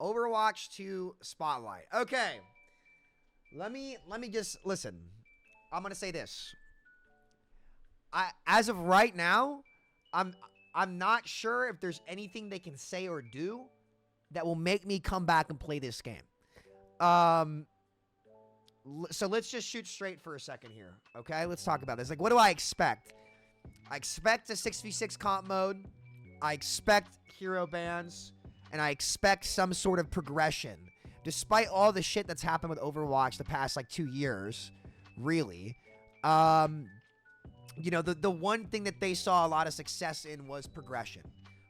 Overwatch 2 Spotlight. Okay. Let me just listen. I'm going to say this. As of right now, I'm not sure if there's anything they can say or do that will make me come back and play this game. So let's just shoot straight for a second here. Okay? Let's talk about this. Like, what do I expect? I expect a 6v6 comp mode. I expect hero bans. And I expect some sort of progression. Despite all the shit that's happened with Overwatch the past, like, 2 years. Really. You know, the one thing that they saw a lot of success in was progression.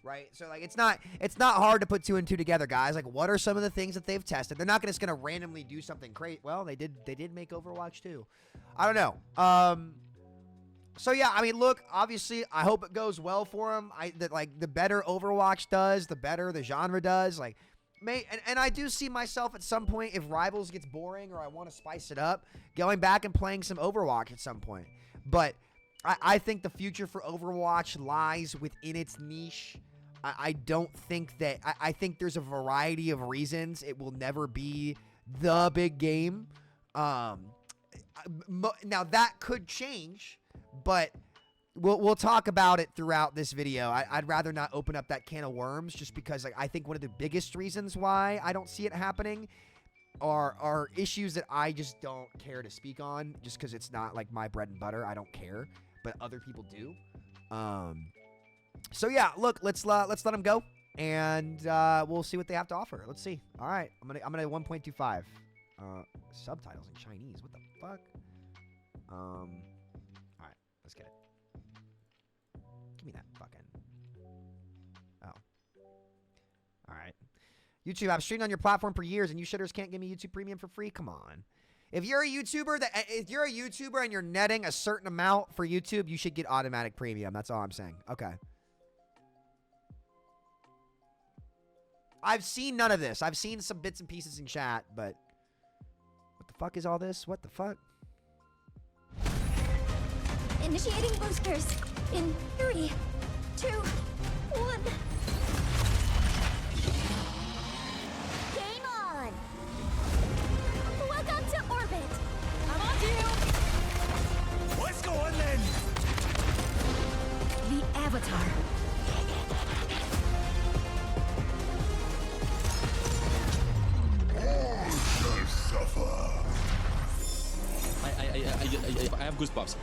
Right? So, like, it's not hard to put 2 and 2 together, guys. Like, what are some of the things that they've tested? They're not just going to randomly do something crazy. Well, they did make Overwatch 2. I don't know. So, yeah, I mean, look, obviously, I hope it goes well for them. The better Overwatch does, the better the genre does. Like, and I do see myself at some point, if Rivals gets boring or I want to spice it up, going back and playing some Overwatch at some point. But I think the future for Overwatch lies within its niche. I don't think that... I think there's a variety of reasons it will never be the big game. Now, that could change... But we'll talk about it throughout this video. I'd rather not open up that can of worms just because, like, I think one of the biggest reasons why I don't see it happening are issues that I just don't care to speak on just because it's not, like, my bread and butter. I don't care, but other people do. So, yeah, look, let's let them go, and we'll see what they have to offer. Let's see. All right, I'm gonna 1.25. Subtitles in Chinese. What the fuck? Let's get it. Give me that fucking... Oh. Alright. YouTube, I've streamed on your platform for years and you shitters can't give me YouTube Premium for free? Come on. If you're a YouTuber and you're netting a certain amount for YouTube, you should get automatic premium. That's all I'm saying. Okay. I've seen none of this. I've seen some bits and pieces in chat, but... What the fuck is all this? What the fuck? Initiating boosters in 3, 2, 1. Game on! Welcome to orbit! I'm on to you! Let's go on then! The Avatar. All shall suffer. I have goosebumps.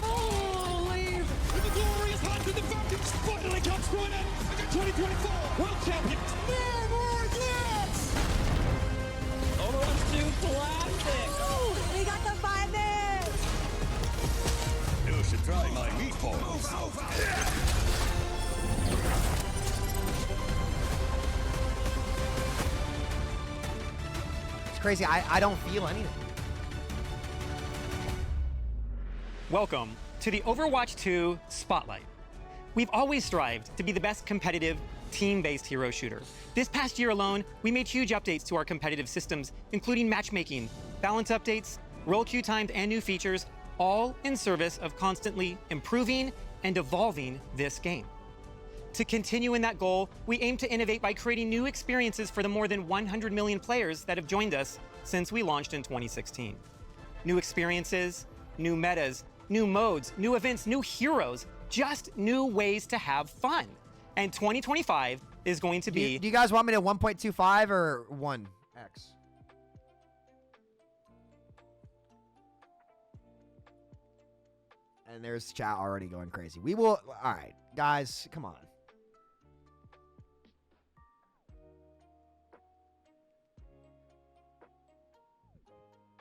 Holy! With the glorious hands of the Falcons finally comes to an end! 2024 World Champions! No more glitz! Overwatch 2 Classic! Ooh, we got the 5 minutes! You should try my meatballs. It's crazy. I don't feel anything. Welcome to the Overwatch 2 Spotlight. We've always strived to be the best competitive, team-based hero shooter. This past year alone, we made huge updates to our competitive systems, including matchmaking, balance updates, role queue times, and new features, all in service of constantly improving and evolving this game. To continue in that goal, we aim to innovate by creating new experiences for the more than 100 million players that have joined us since we launched in 2016. New experiences, new metas, new modes, new events, new heroes, just new ways to have fun. And 2025 is going to be... Do you guys want me to 1.25 or 1x? And there's chat already going crazy. We will... All right, guys, come on.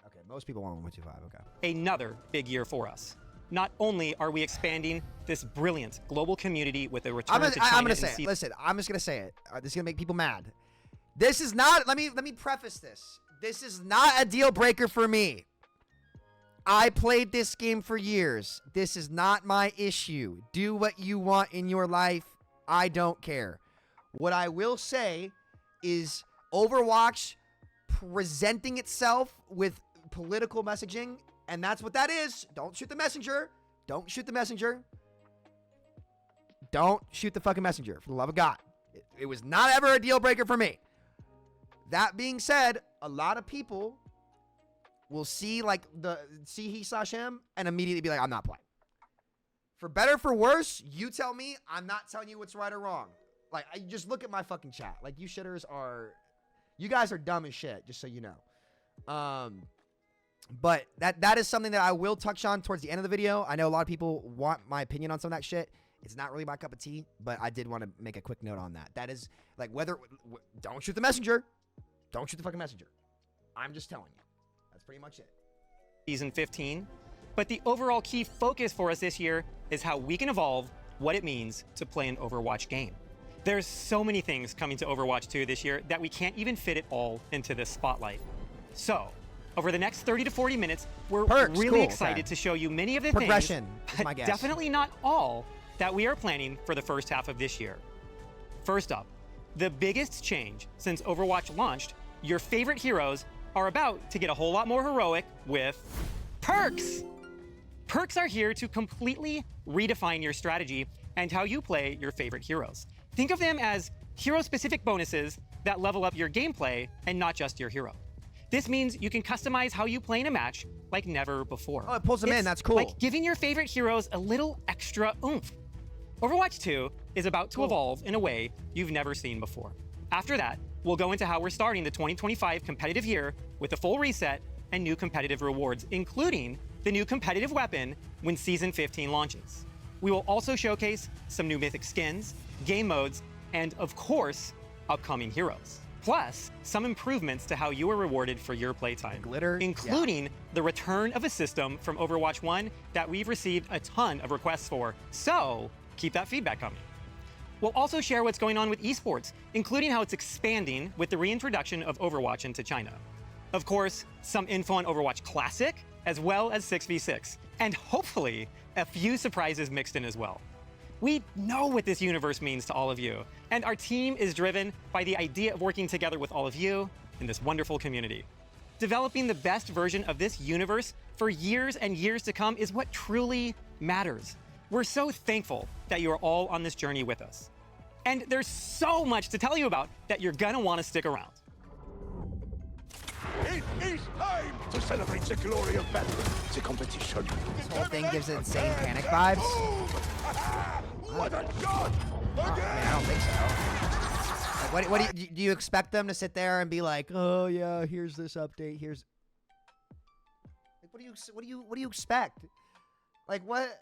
Okay, most people want 1.25, okay. Another big year for us. Not only are we expanding this brilliant global community with a return to China. I'm gonna say it. Listen, I'm just gonna say it. This is gonna make people mad. This is not. Let me preface this. This is not a deal breaker for me. I played this game for years. This is not my issue. Do what you want in your life. I don't care. What I will say is Overwatch presenting itself with political messaging. And that's what that is. Don't shoot the messenger. Don't shoot the messenger. Don't shoot the fucking messenger, for the love of God. It was not ever a deal breaker for me. That being said, a lot of people will see like see he/him and immediately be like, I'm not playing. For better, for worse, you tell me. I'm not telling you what's right or wrong. Like, I just look at my fucking chat. Like, you shitters are, you guys are dumb as shit, just so you know. But that is something that I will touch on towards the end of the video. I know a lot of people want my opinion on some of that shit. It's not really my cup of tea, but I did want to make a quick note on that. That is, like, don't shoot the messenger. Don't shoot the fucking messenger. I'm just telling you. That's pretty much it. Season 15. But the overall key focus for us this year is how we can evolve what it means to play an Overwatch game. There's so many things coming to Overwatch 2 this year that we can't even fit it all into this spotlight. So, over the next 30 to 40 minutes, we're really excited to show you many of the Progression things, is my guess. definitely not all, that we are planning for the first half of this year. First up, the biggest change since Overwatch launched, your favorite heroes are about to get a whole lot more heroic with perks. Perks are here to completely redefine your strategy and how you play your favorite heroes. Think of them as hero-specific bonuses that level up your gameplay and not just your hero. This means you can customize how you play in a match like never before. Oh, it pulls them in. That's cool. Like giving your favorite heroes a little extra oomph. Overwatch 2 is about to evolve in a way you've never seen before. After that, we'll go into how we're starting the 2025 competitive year with a full reset and new competitive rewards, including the new competitive weapon when Season 15 launches. We will also showcase some new mythic skins, game modes, and of course, upcoming heroes. Plus, some improvements to how you are rewarded for your playtime. Glitter, including the return of a system from Overwatch 1 that we've received a ton of requests for, so keep that feedback coming. We'll also share what's going on with esports, including how it's expanding with the reintroduction of Overwatch into China. Of course, some info on Overwatch Classic, as well as 6v6, and hopefully a few surprises mixed in as well. We know what this universe means to all of you, and our team is driven by the idea of working together with all of you in this wonderful community. Developing the best version of this universe for years and years to come is what truly matters. We're so thankful that you are all on this journey with us. And there's so much to tell you about that you're gonna wanna stick around. It is time to celebrate the glory of battle, the competition. This whole thing gives it insane panic vibes. What a shot! I mean, I don't think so. Like, what do you expect them to sit there and be like, oh yeah, here's this update, here's like, what do you expect? Like what?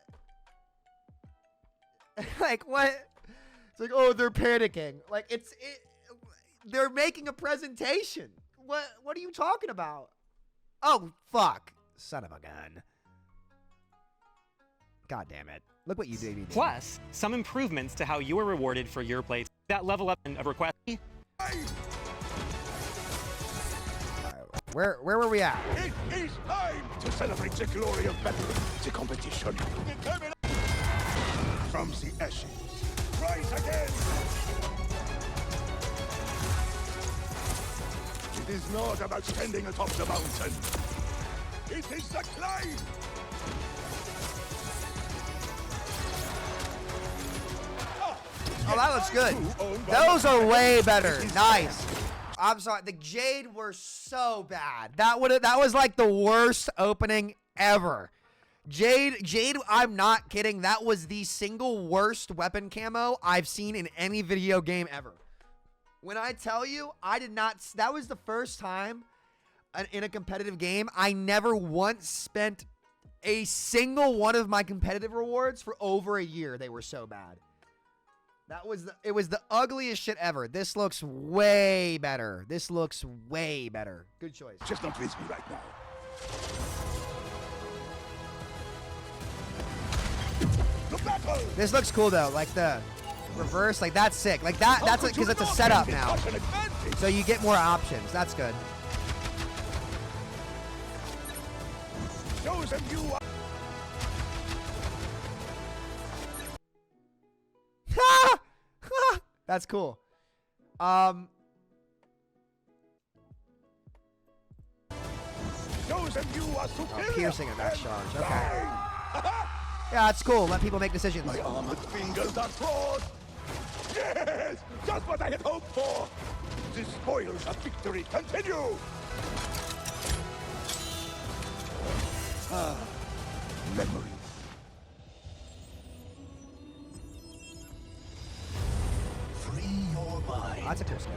Like what? It's like, oh, they're panicking. Like they're making a presentation. What are you talking about? Oh, fuck. Son of a gun. God damn it. Look what you did. Plus, some improvements to how you are rewarded for your play that level up of request. Where were we at? It is time to celebrate the glory of battle, the competition. From the ashes, rise again! It is not about standing atop the mountain. It is the climb! Oh, that looks good. Those are way better. Nice. I'm sorry. The Jade were so bad. That was like the worst opening ever. Jade, I'm not kidding. That was the single worst weapon camo I've seen in any video game ever. When I tell you, that was the first time in a competitive game I never once spent a single one of my competitive rewards for over a year. They were so bad. It was the ugliest shit ever. This looks way better. This looks way better. Good choice. Just don't please me right now. The battle! This looks cool though. Like the reverse, like that's sick. Like that's because it's a setup now. So you get more options. That's good. Shows them you are. That's cool. Shows them you are superior. Piercing a max charge. Okay. Yeah, that's cool. Let people make decisions. My armored fingers are crossed. Yes, just what I had hoped for. the spoils of victory continue! Ah, memories. Free your mind. That's a cool skin.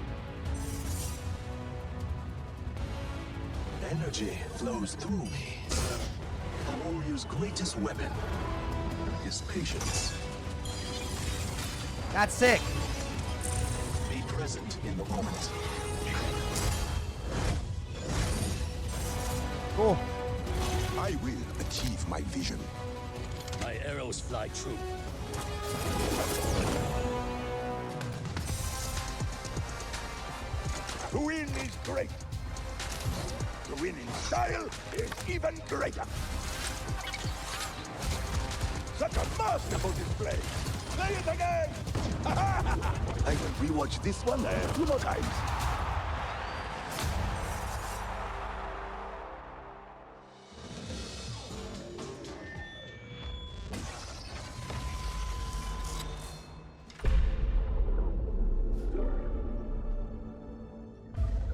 Energy flows through me. A warrior's greatest weapon is patience. That's sick. Be present in the moment. Cool. I will achieve my vision. My arrows fly true. To win is great. To win in style is even greater. Such a masterful display. Play it again. I will rewatch this one a few more times.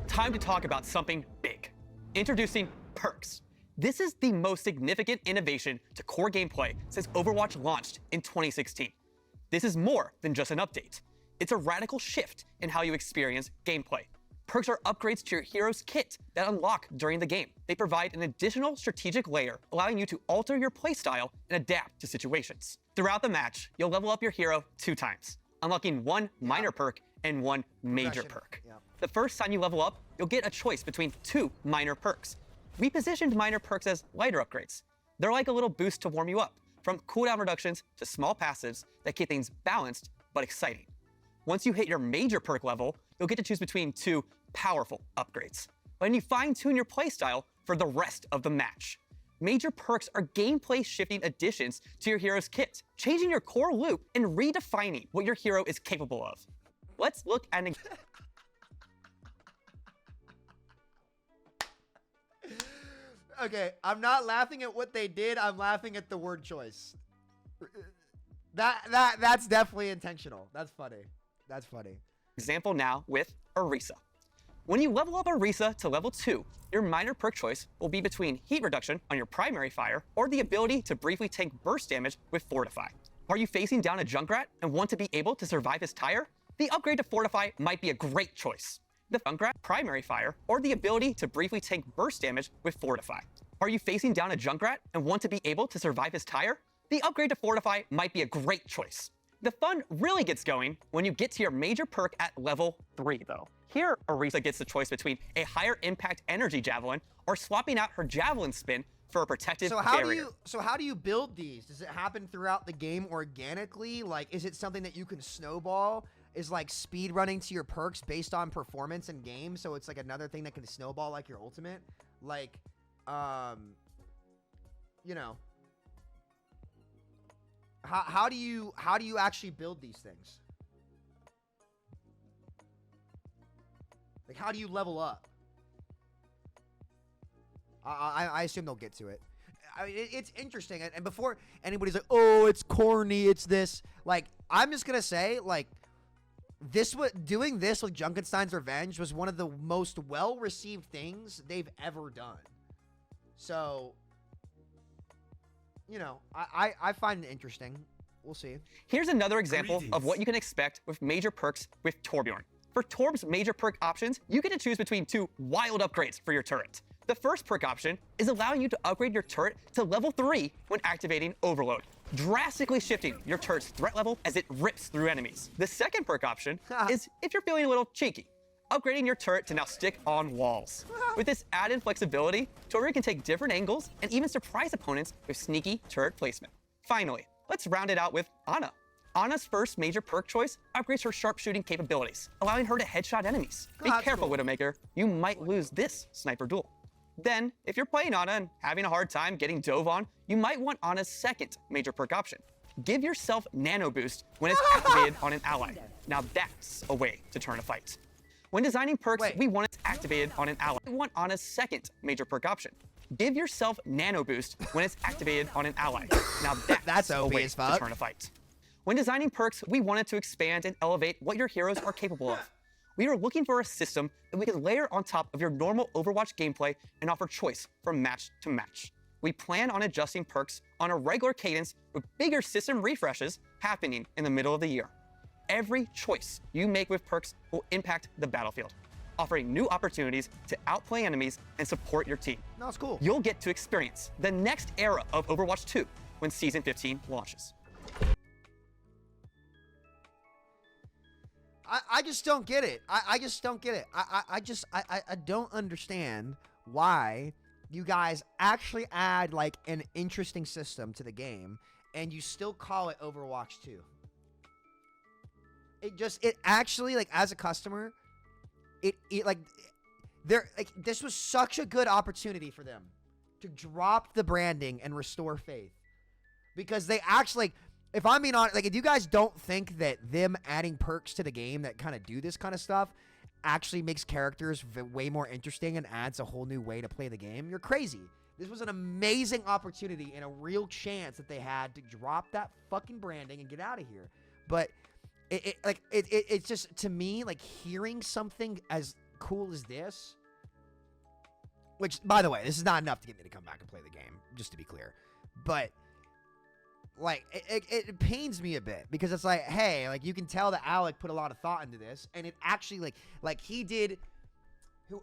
Time to talk about something big. Introducing perks. This is the most significant innovation to core gameplay since Overwatch launched in 2016. This is more than just an update. It's a radical shift in how you experience gameplay. Perks are upgrades to your hero's kit that unlock during the game. They provide an additional strategic layer, allowing you to alter your playstyle and adapt to situations. Throughout the match, you'll level up your hero 2 times, unlocking 1 minor perk and 1 major perk. Yeah. The first time you level up, you'll get a choice between 2 minor perks. We positioned minor perks as lighter upgrades. They're like a little boost to warm you up, from cooldown reductions to small passives that keep things balanced but exciting. Once you hit your major perk level, you'll get to choose between 2 powerful upgrades, letting you fine-tune your playstyle for the rest of the match. Major perks are gameplay-shifting additions to your hero's kit, changing your core loop and redefining what your hero is capable of. Let's look at an Okay, I'm not laughing at what they did. I'm laughing at the word choice. That's definitely intentional. That's funny. That's funny. example now with Orisa. When you level up Orisa to level 2, your minor perk choice will be between heat reduction on your primary fire or the ability to briefly tank burst damage with Fortify. Are you facing down a Junkrat and want to be able to survive his tire? The upgrade to Fortify might be a great choice. The Junkrat primary fire or the ability to briefly tank burst damage with Fortify. Are you facing down a Junkrat and want to be able to survive his tire? The upgrade to Fortify might be a great choice. The fun really gets going when you get to your major perk at level 3 though. Here, Orisa gets the choice between a higher impact energy javelin or swapping out her javelin spin for a protective barrier. So how do you build these? Does it happen throughout the game organically? Like, is it something that you can snowball? Is like speed running to your perks based on performance in game? So it's like another thing that can snowball like your ultimate? Like, you know, how do you actually build these things? Like, how do you level up? I assume they'll get to it. I mean, it's interesting. And before anybody's like, oh, it's corny, it's this. Like, I'm just going to say, like, doing this with Junkenstein's Revenge was one of the most well-received things they've ever done. So, you know, I find it interesting. We'll see. Here's another example of what you can expect with major perks with Torbjorn. For Torb's major perk options, you get to choose between 2 wild upgrades for your turret. The first perk option is allowing you to upgrade your turret to level 3 when activating Overload, drastically shifting your turret's threat level as it rips through enemies. The second perk option is if you're feeling a little cheeky, upgrading your turret to now stick on walls. With this added flexibility, Torbjorn can take different angles and even surprise opponents with sneaky turret placement. Finally, let's round it out with Ana. Ana's first major perk choice upgrades her sharpshooting capabilities, allowing her to headshot enemies. Be careful, Widowmaker, you might lose this sniper duel. Then, if you're playing Ana and having a hard time getting dove on, you might want Ana's second major perk option. Give yourself Nano Boost when it's activated on an ally. Now that's a way to turn a fight. When designing perks, we want it activated on an ally. We want Ana's second major perk option. Give yourself Nano Boost when it's activated on an ally. Now that's a way to turn a fight. When designing perks, we wanted to expand and elevate what your heroes are capable of. We are looking for a system that we can layer on top of your normal Overwatch gameplay and offer choice from match to match. We plan on adjusting perks on a regular cadence with bigger system refreshes happening in the middle of the year. Every choice you make with perks will impact the battlefield, offering new opportunities to outplay enemies and support your team. No, it's cool. You'll get to experience the next era of Overwatch 2 when Season 15 launches. I just don't get it. I just don't get it. I don't understand why you guys actually add like an interesting system to the game and you still call it Overwatch 2. It actually, like, as a customer, this was such a good opportunity for them to drop the branding and restore faith. Because they actually, like, if I'm being honest, like, if you guys don't think that them adding perks to the game that kind of do this kind of stuff actually makes characters way more interesting and adds a whole new way to play the game, you're crazy. This was an amazing opportunity and a real chance that they had to drop that fucking branding and get out of here. But it's just, to me, like, hearing something as cool as this, which, by the way, this is not enough to get me to come back and play the game, just to be clear. But like, it pains me a bit because it's like, hey, like, you can tell that Alec put a lot of thought into this, and it actually, like he did.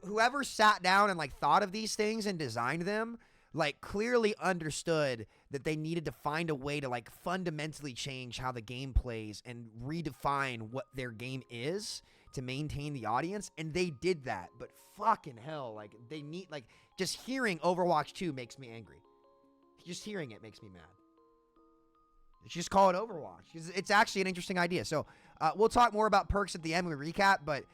Whoever sat down and, like, thought of these things and designed them, like, clearly understood that they needed to find a way to, like, fundamentally change how the game plays and redefine what their game is to maintain the audience, and they did that. But fucking hell, like, they need, like, just hearing Overwatch 2 makes me angry. Just hearing it makes me mad. Just call it Overwatch. It's actually an interesting idea. So we'll talk more about perks at the end when we recap, but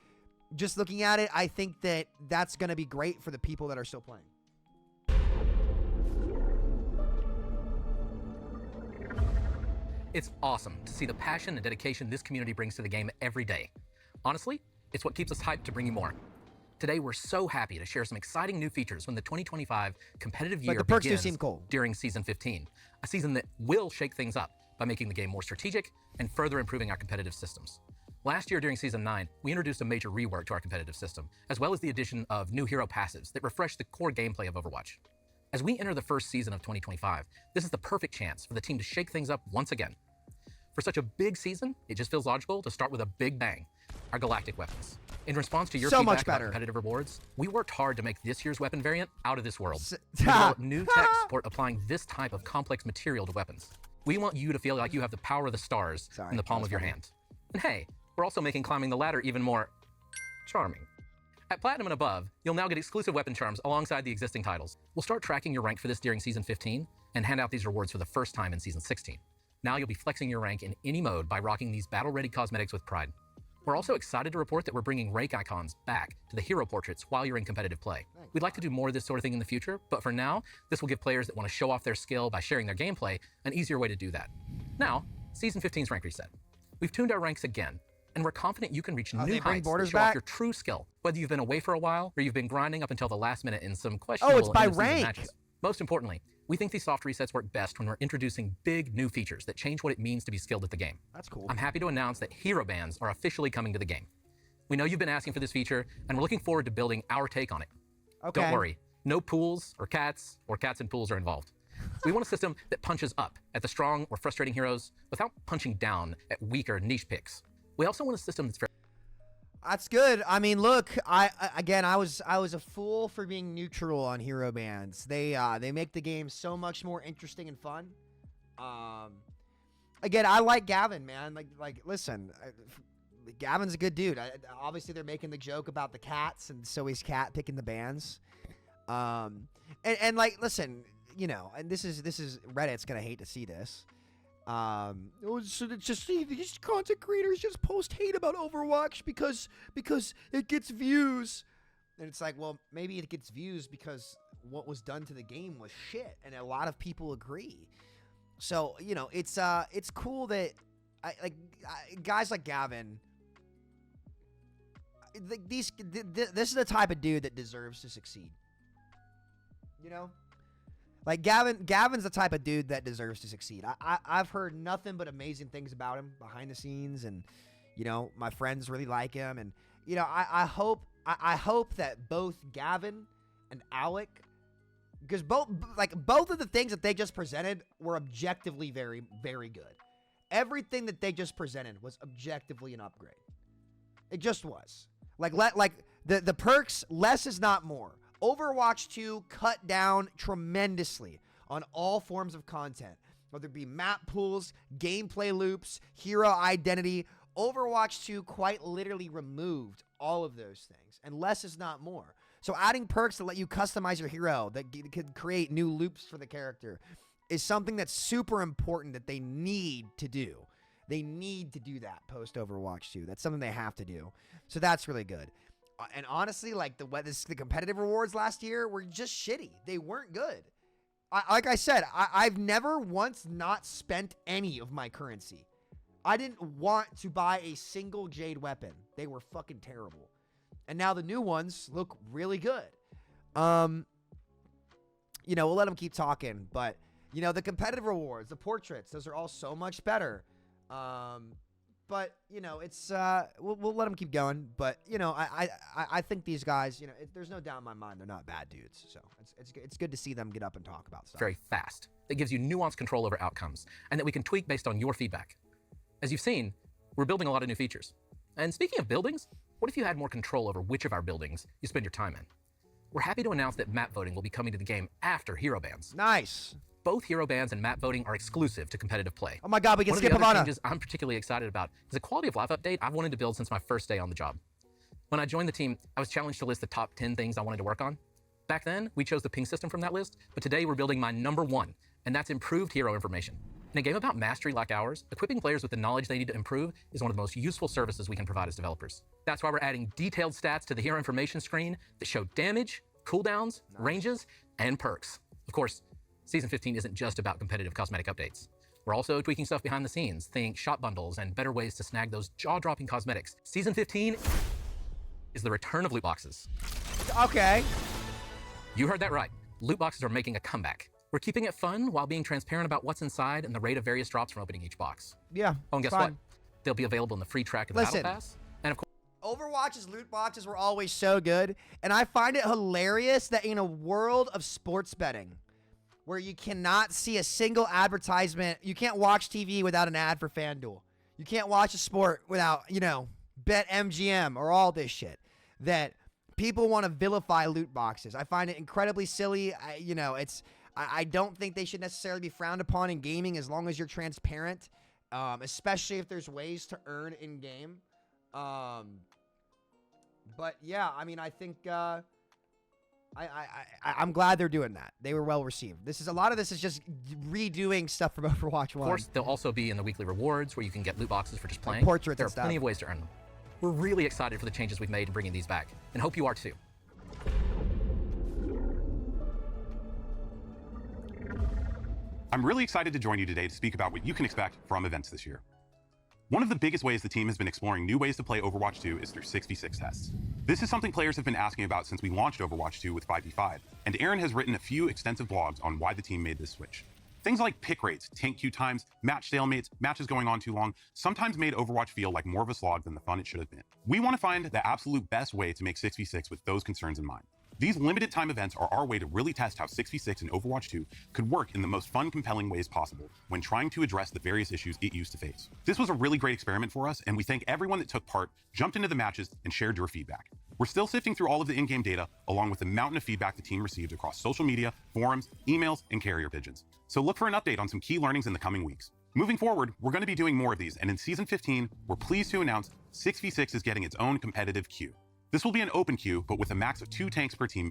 just looking at it, I think that that's going to be great for the people that are still playing. It's awesome to see the passion and dedication this community brings to the game every day. Honestly, it's what keeps us hyped to bring you more. Today, we're so happy to share some exciting new features when the 2025 competitive year the perks do begins seem cool. during Season 15, a season that will shake things up by making the game more strategic and further improving our competitive systems. Last year during Season 9, we introduced a major rework to our competitive system, as well as the addition of new hero passives that refresh the core gameplay of Overwatch. As we enter the first season of 2025, this is the perfect chance for the team to shake things up once again. For such a big season, it just feels logical to start with a big bang, our galactic weapons. In response to your So feedback much about better. competitive rewards, we worked hard to make this year's weapon variant out of this world. We developed new tech to support applying this type of complex material to weapons. We want you to feel like you have the power of the stars in the palm of your hand. And hey, we're also making climbing the ladder even more charming. At Platinum and above, you'll now get exclusive weapon charms alongside the existing titles. We'll start tracking your rank for this during Season 15 and hand out these rewards for the first time in Season 16. Now you'll be flexing your rank in any mode by rocking these battle-ready cosmetics with pride. We're also excited to report that we're bringing rank icons back to the hero portraits while you're in competitive play. We'd like to do more of this sort of thing in the future, but for now, this will give players that want to show off their skill by sharing their gameplay an easier way to do that. Now, Season 15's rank reset. We've tuned our ranks again, and we're confident you can reach new they bring heights borders to show off back? your true skill, whether you've been away for a while or you've been grinding up until the last minute in some questionable it's by end-of-season rank. matches. Most importantly, we think these soft resets work best when we're introducing big new features that change what it means to be skilled at the game. That's cool. I'm happy to announce that hero bans are officially coming to the game. We know you've been asking for this feature, and we're looking forward to building our take on it. Okay. Don't worry, no pools or cats and pools are involved. We want a system that punches up at the strong or frustrating heroes without punching down at weaker niche picks. We also want a system that's fair. That's good. I mean, look, I was a fool for being neutral on hero bans. They make the game so much more interesting and fun. Again, I like Gavin, man. Like listen, Gavin's a good dude. Obviously, they're making the joke about the cats, and so he's cat picking the bans. And like, listen, you know, and this is Reddit's gonna hate to see this. So it's just these content creators just post hate about Overwatch because it gets views, and it's like, well, maybe it gets views because what was done to the game was shit, and a lot of people agree. So you know, it's cool that guys like Gavin. This is the type of dude that deserves to succeed. You know. Like, Gavin's the type of dude that deserves to succeed. I've heard nothing but amazing things about him behind the scenes, and, you know, my friends really like him, and you know, I hope that both Gavin and Alec, because both of the things that they just presented were objectively very, very good. Everything that they just presented was objectively an upgrade. It just was. Like the perks, less is not more. Overwatch 2 cut down tremendously on all forms of content, whether it be map pools, gameplay loops, hero identity. Overwatch 2 quite literally removed all of those things, and less is not more. So adding perks that let you customize your hero, that could create new loops for the character, is something that's super important that they need to do. They need to do that post Overwatch 2. That's something they have to do. So that's really good. And honestly, like the competitive rewards last year were just shitty. They weren't good. Like I said, I've never once not spent any of my currency. I didn't want to buy a single Jade weapon. They were fucking terrible. And now the new ones look really good. You know, we'll let them keep talking, but you know, the competitive rewards, the portraits, those are all so much better. But you know, it's we'll let them keep going. But you know, I think these guys, you know, there's no doubt in my mind they're not bad dudes. So it's good to see them get up and talk about stuff. Very fast. That gives you nuanced control over outcomes, and that we can tweak based on your feedback. As you've seen, we're building a lot of new features. And speaking of buildings, what if you had more control over which of our buildings you spend your time in? We're happy to announce that map voting will be coming to the game after hero bans. Nice. Both hero bans and map voting are exclusive to competitive play. Oh my God, we can skip One of the other Havana. changes I'm particularly excited about is a quality of life update I've wanted to build since my first day on the job. When I joined the team, I was challenged to list the top 10 things I wanted to work on. Back then, we chose the ping system from that list, but today we're building my number one, and that's improved hero information. In a game about mastery like ours, equipping players with the knowledge they need to improve is one of the most useful services we can provide as developers. That's why we're adding detailed stats to the hero information screen that show damage, cooldowns, ranges, and perks. Of course, Season 15 isn't just about competitive cosmetic updates. We're also tweaking stuff behind the scenes, think shop bundles and better ways to snag those jaw-dropping cosmetics. Season 15 is the return of loot boxes. Okay. You heard that right. Loot boxes are making a comeback. We're keeping it fun while being transparent about what's inside and the rate of various drops from opening each box. Yeah. Oh, and guess fine. what? They'll be available in the free track of the Battle Pass. And of course, Overwatch's loot boxes were always so good, and I find it hilarious that in a world of sports betting, where you cannot see a single advertisement, you can't watch TV without an ad for FanDuel. You can't watch a sport without, you know, BetMGM or all this shit, that people want to vilify loot boxes. I find it incredibly silly. I don't think they should necessarily be frowned upon in gaming as long as you're transparent, especially if there's ways to earn in game. But yeah, I mean, I think I'm glad they're doing that. They were well received. A lot of this is just redoing stuff from Overwatch 1. Of course, they'll also be in the weekly rewards where you can get loot boxes for just playing. Portraits there and are plenty of ways to earn them. We're really excited for the changes we've made in bringing these back, and hope you are too. I'm really excited to join you today to speak about what you can expect from events this year. One of the biggest ways the team has been exploring new ways to play Overwatch 2 is through 6v6 tests. This is something players have been asking about since we launched Overwatch 2 with 5v5, and Aaron has written a few extensive blogs on why the team made this switch. Things like pick rates, tank queue times, match stalemates, matches going on too long, sometimes made Overwatch feel like more of a slog than the fun it should have been. We want to find the absolute best way to make 6v6 with those concerns in mind. These limited time events are our way to really test how 6v6 and Overwatch 2 could work in the most fun, compelling ways possible when trying to address the various issues it used to face. This was a really great experiment for us, and we thank everyone that took part, jumped into the matches, and shared your feedback. We're still sifting through all of the in-game data, along with the mountain of feedback the team received across social media, forums, emails, and carrier pigeons. So look for an update on some key learnings in the coming weeks. Moving forward, we're going to be doing more of these, and in Season 15, we're pleased to announce 6v6 is getting its own competitive queue. This will be an open queue, but with a max of 2 tanks per team.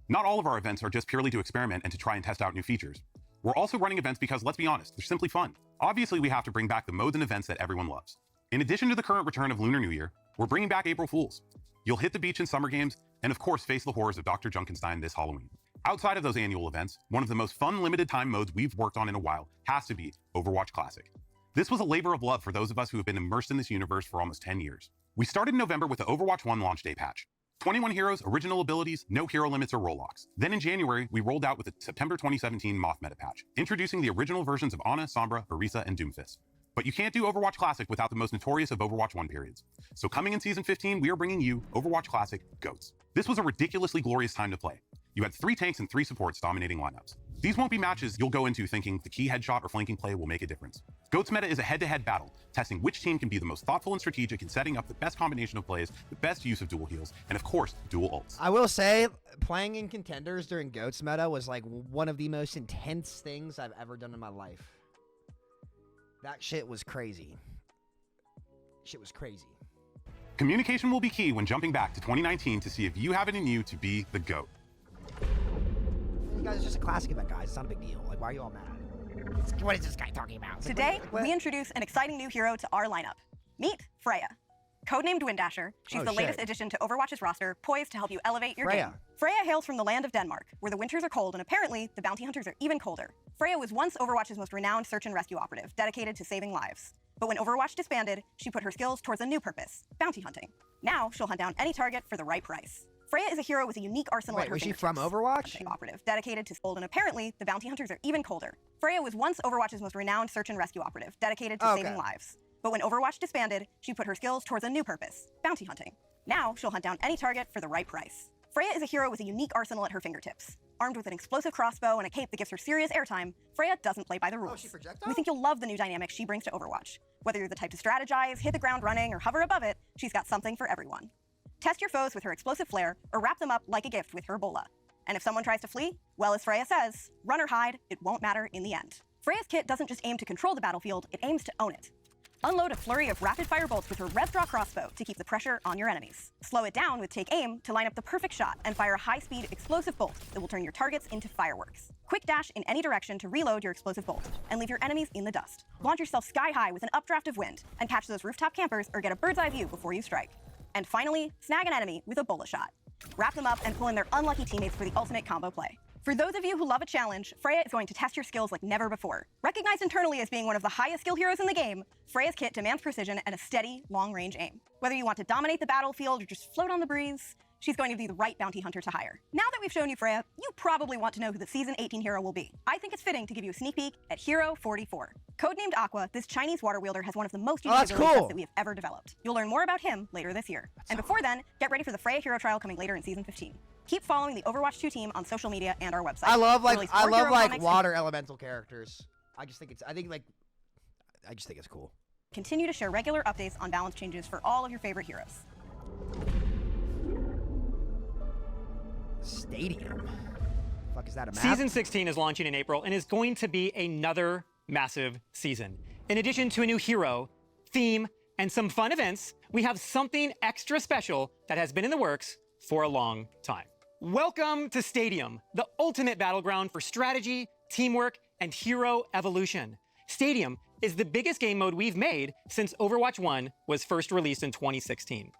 Not all of our events are just purely to experiment and to try and test out new features. We're also running events because, let's be honest, they're simply fun. Obviously, we have to bring back the modes and events that everyone loves. In addition to the current return of Lunar New Year, we're bringing back April Fools. You'll hit the beach in summer games, and of course face the horrors of Dr. Junkenstein this Halloween. Outside of those annual events, one of the most fun limited time modes we've worked on in a while has to be Overwatch Classic. This was a labor of love for those of us who have been immersed in this universe for almost 10 years. We started in November with the Overwatch 1 launch day patch. 21 heroes, original abilities, no hero limits or role locks. Then in January, we rolled out with the September 2017 Moth meta patch, introducing the original versions of Ana, Sombra, Orisa, and Doomfist. But you can't do Overwatch Classic without the most notorious of Overwatch 1 periods. So coming in Season 15, we are bringing you Overwatch Classic GOATs. This was a ridiculously glorious time to play. You had 3 tanks and 3 supports dominating lineups. These won't be matches you'll go into thinking the key headshot or flanking play will make a difference. GOATs meta is a head-to-head battle, testing which team can be the most thoughtful and strategic in setting up the best combination of plays, the best use of dual heals, and of course, dual ults. I will say, playing in contenders during GOATs meta was like one of the most intense things I've ever done in my life. That shit was crazy. Shit was crazy. Communication will be key when jumping back to 2019 to see if you have it in you to be the GOAT. You guys, it's just a classic event, guys. It's not a big deal. Like, why are you all mad? What is this guy talking about? Today, we introduce an exciting new hero to our lineup. Meet Freya. Codenamed Windasher, she's the latest addition to Overwatch's roster, poised to help you elevate your game. Freya hails from the land of Denmark, where the winters are cold and apparently the bounty hunters are even colder. Freya was once Overwatch's most renowned search and rescue operative, dedicated to saving lives. But when Overwatch disbanded, she put her skills towards a new purpose, bounty hunting. Now, she'll hunt down any target for the right price. Freya is a hero with a unique arsenal at her was she fingertips. from Overwatch? Operative, dedicated to cold, and apparently the bounty hunters are even colder. Freya was once Overwatch's most renowned search and rescue operative, dedicated to saving lives. But when Overwatch disbanded, she put her skills towards a new purpose, bounty hunting. Now, she'll hunt down any target for the right price. Freya is a hero with a unique arsenal at her fingertips. Armed with an explosive crossbow and a cape that gives her serious airtime, Freya doesn't play by the rules. We think you'll love the new dynamic she brings to Overwatch. Whether you're the type to strategize, hit the ground running, or hover above it, she's got something for everyone. Test your foes with her explosive flare, or wrap them up like a gift with her Ebola. And if someone tries to flee, well, as Freya says, run or hide, it won't matter in the end. Freya's kit doesn't just aim to control the battlefield, it aims to own it. Unload a flurry of rapid-fire bolts with her rev-draw crossbow to keep the pressure on your enemies. Slow it down with Take Aim to line up the perfect shot and fire a high-speed explosive bolt that will turn your targets into fireworks. Quick dash in any direction to reload your explosive bolt and leave your enemies in the dust. Launch yourself sky-high with an updraft of wind and catch those rooftop campers or get a bird's-eye view before you strike. And finally, snag an enemy with a Ebola shot. Wrap them up and pull in their unlucky teammates for the ultimate combo play. For those of you who love a challenge, Freya is going to test your skills like never before. Recognized internally as being one of the highest skill heroes in the game, Freya's kit demands precision and a steady, long-range aim. Whether you want to dominate the battlefield or just float on the breeze, she's going to be the right bounty hunter to hire. Now that we've shown you Freya, you probably want to know who the Season 18 hero will be. I think it's fitting to give you a sneak peek at Hero 44. Codenamed Aqua, this Chinese water wielder has one of the most unique ability sets that we have ever developed. You'll learn more about him later this year. And before then, get ready for the Freya hero trial coming later in Season 15. Keep following the Overwatch 2 team on social media and our website. I love water elemental characters. I just think it's cool. Continue to share regular updates on balance changes for all of your favorite heroes. Stadium. Fuck is that, a map? Season 16 is launching in April and is going to be another massive season. In addition to a new hero, theme, and some fun events, we have something extra special that has been in the works for a long time. Welcome to Stadium, the ultimate battleground for strategy, teamwork, and hero evolution. Stadium is the biggest game mode we've made since Overwatch 1 was first released in 2016.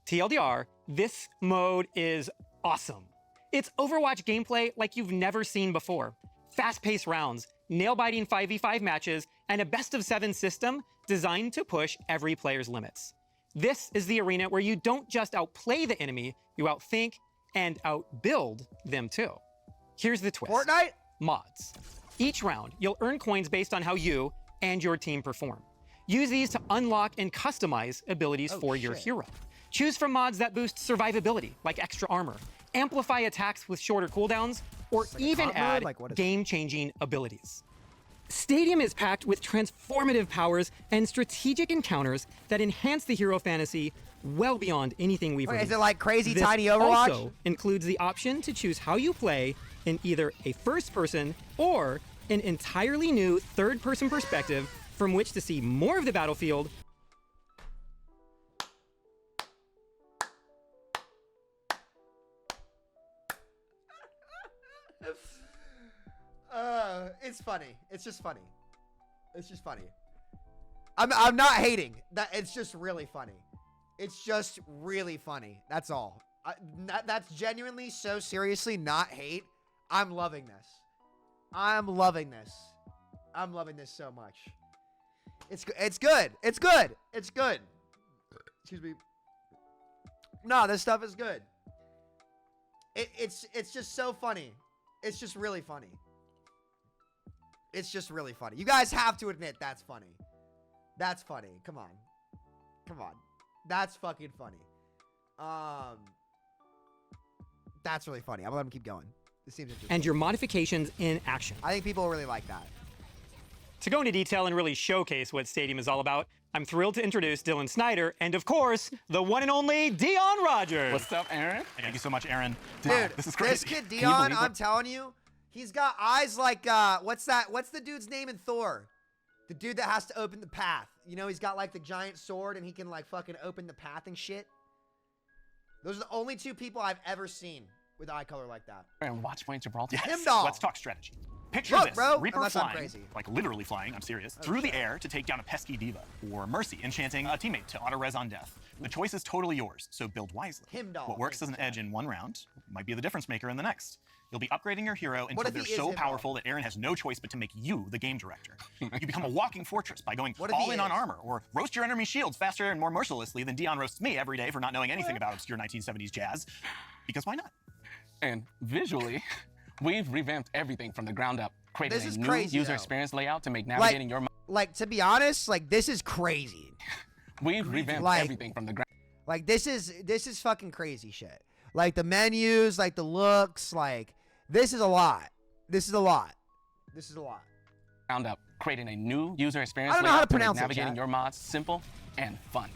TLDR, this mode is awesome. It's Overwatch gameplay like you've never seen before. Fast-paced rounds, nail-biting 5v5 matches, and a best-of-7 system designed to push every player's limits. This is the arena where you don't just outplay the enemy, you outthink and outbuild them too. Here's the twist. Fortnite? Mods. Each round, you'll earn coins based on how you and your team perform. Use these to unlock and customize abilities for your hero. Choose from mods that boost survivability, like extra armor, amplify attacks with shorter cooldowns, or even add game-changing abilities. Stadium is packed with transformative powers and strategic encounters that enhance the hero fantasy well beyond anything we've released. Is it like crazy This tiny Overwatch? also includes the option to choose how you play in either a first-person or an entirely new third-person perspective from which to see more of the battlefield. It's funny. It's just funny. It's just funny. I'm not hating. It's just really funny. It's just really funny. That's all. That's genuinely so seriously not hate. I'm loving this. I'm loving this. I'm loving this so much. It's good. It's good. It's good. Excuse me. No, this stuff is good. It's just so funny. It's just really funny. It's just really funny. You guys have to admit that's funny. That's funny. Come on. That's fucking funny. That's really funny. I'm gonna let him keep going. This seems interesting. And your modifications in action. I think people really like that. To go into detail and really showcase what Stadium is all about, I'm thrilled to introduce Dylan Snyder and, of course, the one and only Dion Rogers. What's up, Aaron? Thank you so much, Aaron. Dude, this is crazy. this kid Dion, I'm telling you, he's got eyes like, what's the dude's name in Thor? The dude that has to open the path. You know, he's got like the giant sword and he can like fucking open the path and shit. Those are the only two people I've ever seen with eye color like that. And watch point Gibraltar. Yes. Him dog. Let's talk strategy. Picture Look, this, bro, Reaper unless I'm flying, crazy. like literally flying, I'm serious, through the air to take down a pesky diva, or Mercy enchanting a teammate to auto-res on death. The choice is totally yours, so build wisely. Him dog. What works as an edge in one round might be the difference maker in the next. You'll be upgrading your hero until if they're he is so him powerful that Aaron has no choice but to make you the game director. You become a walking fortress by going What if all he in on is? armor, or roast your enemy shields faster and more mercilessly than Dion roasts me every day for not knowing anything about obscure 1970s jazz. Because why not? And visually, we've revamped everything from the ground up, creating This is a new crazy, user though. experience layout to make navigating your Like, to be honest, like, this is crazy. We've revamped Like- everything from the ground. Like, this is fucking crazy shit. Like, the menus, like, the looks, like, this is a lot. This is a lot. Ground up, creating a new user experience I don't know how layout to make pronounce it, navigating chat. your mods simple and fun.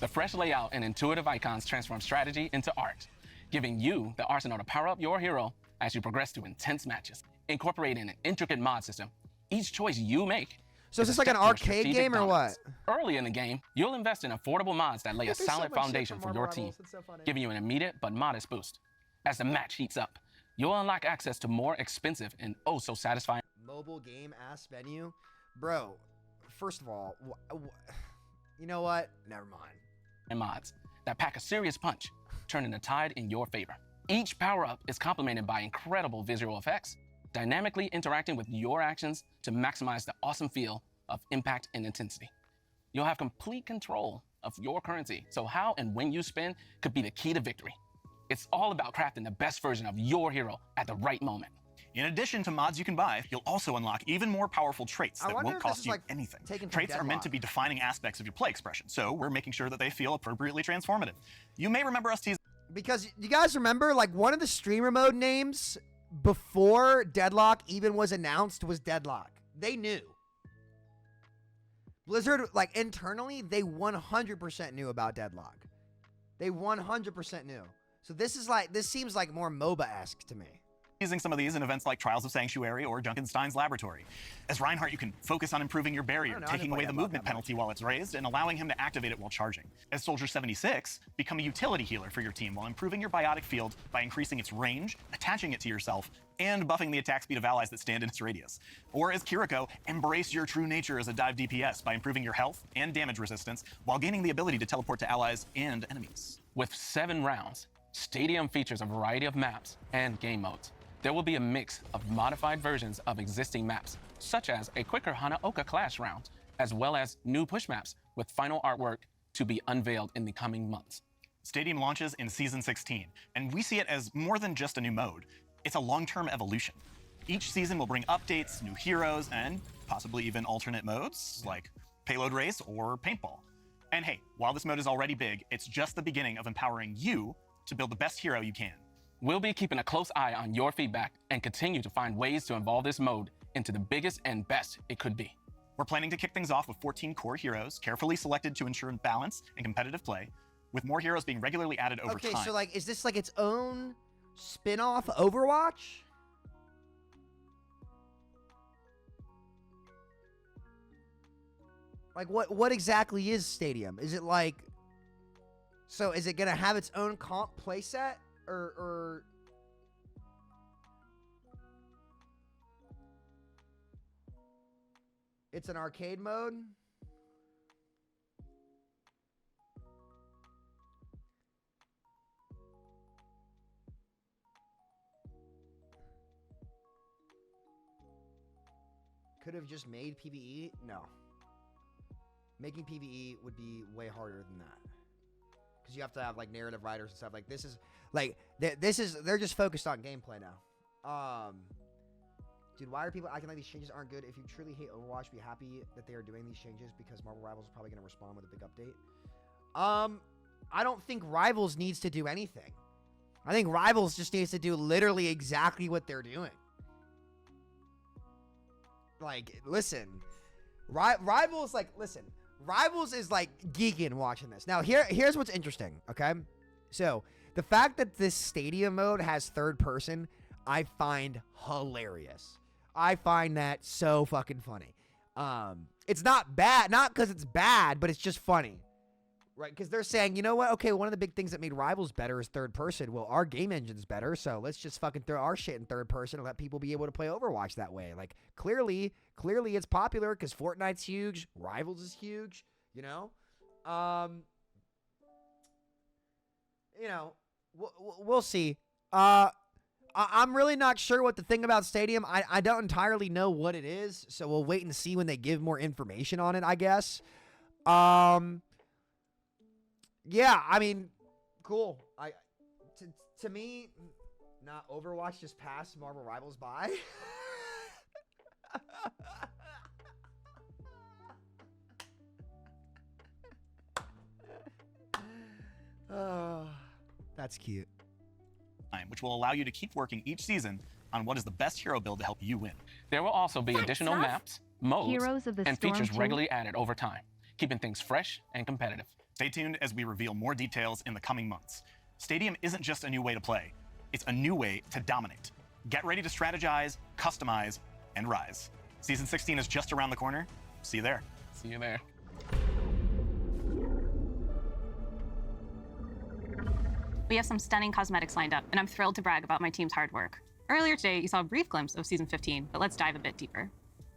The fresh layout and intuitive icons transform strategy into art, giving you the arsenal to power up your hero as you progress through intense matches. Incorporating an intricate mod system, each choice you make. So is a this like an step towards arcade strategic game or what? dominance. Early in the game, you'll invest in affordable mods that lay a There's so solid much shit foundation from for your team, Marvelrivals. It's so funny. giving you an immediate but modest boost. As the match heats up, you'll unlock access to more expensive and oh so satisfying Mobile game ass menu. Bro, first of all, you know what? Never mind. mods that pack a serious punch, turning the tide in your favor. Each power-up is complemented by incredible visual effects, dynamically interacting with your actions to maximize the awesome feel of impact and intensity. You'll have complete control of your currency, so how and when you spend could be the key to victory. It's all about crafting the best version of your hero at the right moment. In addition to mods you can buy, you'll also unlock even more powerful traits that wonder won't if this cost is, you like, anything. taken from Traits are meant to Deadlock. be defining aspects of your play expression, so we're making sure that they feel appropriately transformative. You may remember us teasing Because you guys remember, like, one of the streamer mode names before Deadlock even was announced was Deadlock. They knew. Blizzard, like, internally, they 100% knew about Deadlock. They 100% knew. So this seems like more MOBA-esque to me. using some of these in events like Trials of Sanctuary or Junkenstein's Laboratory. As Reinhardt, you can focus on improving your barrier, taking away the movement penalty while it's raised, and allowing him to activate it while charging. As Soldier 76, become a utility healer for your team while improving your biotic field by increasing its range, attaching it to yourself, and buffing the attack speed of allies that stand in its radius. Or as Kiriko, embrace your true nature as a dive DPS by improving your health and damage resistance while gaining the ability to teleport to allies and enemies. With 7 rounds, Stadium features a variety of maps and game modes. There will be a mix of modified versions of existing maps, such as a quicker Hanaoka Clash round, as well as new push maps with final artwork to be unveiled in the coming months. Stadium launches in Season 16, and we see it as more than just a new mode. It's a long-term evolution. Each season will bring updates, new heroes, and possibly even alternate modes, like Payload Race or Paintball. And hey, while this mode is already big, it's just the beginning of empowering you to build the best hero you can. We'll be keeping a close eye on your feedback and continue to find ways to evolve this mode into the biggest and best it could be. We're planning to kick things off with 14 core heroes, carefully selected to ensure balance and competitive play, with more heroes being regularly added over time. Okay, so like, is this like its own spin-off Overwatch? Like, what exactly is Stadium? Is it like, so is it gonna have its own comp playset, or it's an arcade mode? Could have just made PvE? No. Making PvE would be way harder than that. Because you have to have like narrative writers and stuff. Like this is like they're just focused on gameplay now. Dude, why are people acting like these changes aren't good? If you truly hate Overwatch, be happy that they are doing these changes because Marvelrivals is probably going to respond with a big update. I don't think Rivals needs to do anything. I think Rivals just needs to do literally exactly what they're doing. Like, listen. Rivals, like, listen. Rivals is, like, geeking watching this. Now, here's what's interesting, okay? So, the fact that this stadium mode has third person, I find hilarious. I find that so fucking funny. It's not bad, not because it's bad, but it's just funny, right? Because they're saying, you know what? Okay, one of the big things that made Rivals better is third person. Well, our game engine's better, so let's just fucking throw our shit in third person and let people be able to play Overwatch that way. Like, clearly it's popular because Fortnite's huge, Rivals is huge, you know? We'll see. I'm really not sure what to think about Stadium. I don't entirely know what it is, so we'll wait and see when they give more information on it, I guess. Yeah, I mean, cool. To me, not Overwatch just passed Marvelrivals by. Oh, that's cute. Which will allow you to keep working each season on what is the best hero build to help you win. There will also be additional maps, modes, Heroes of the and Storm features 2. regularly added over time, keeping things fresh and competitive. Stay tuned as we reveal more details in the coming months. Stadium isn't just a new way to play, it's a new way to dominate. Get ready to strategize, customize, and rise. Season 16 is just around the corner. See you there. See you there. We have some stunning cosmetics lined up, and I'm thrilled to brag about my team's hard work. Earlier today, you saw a brief glimpse of Season 15, but let's dive a bit deeper.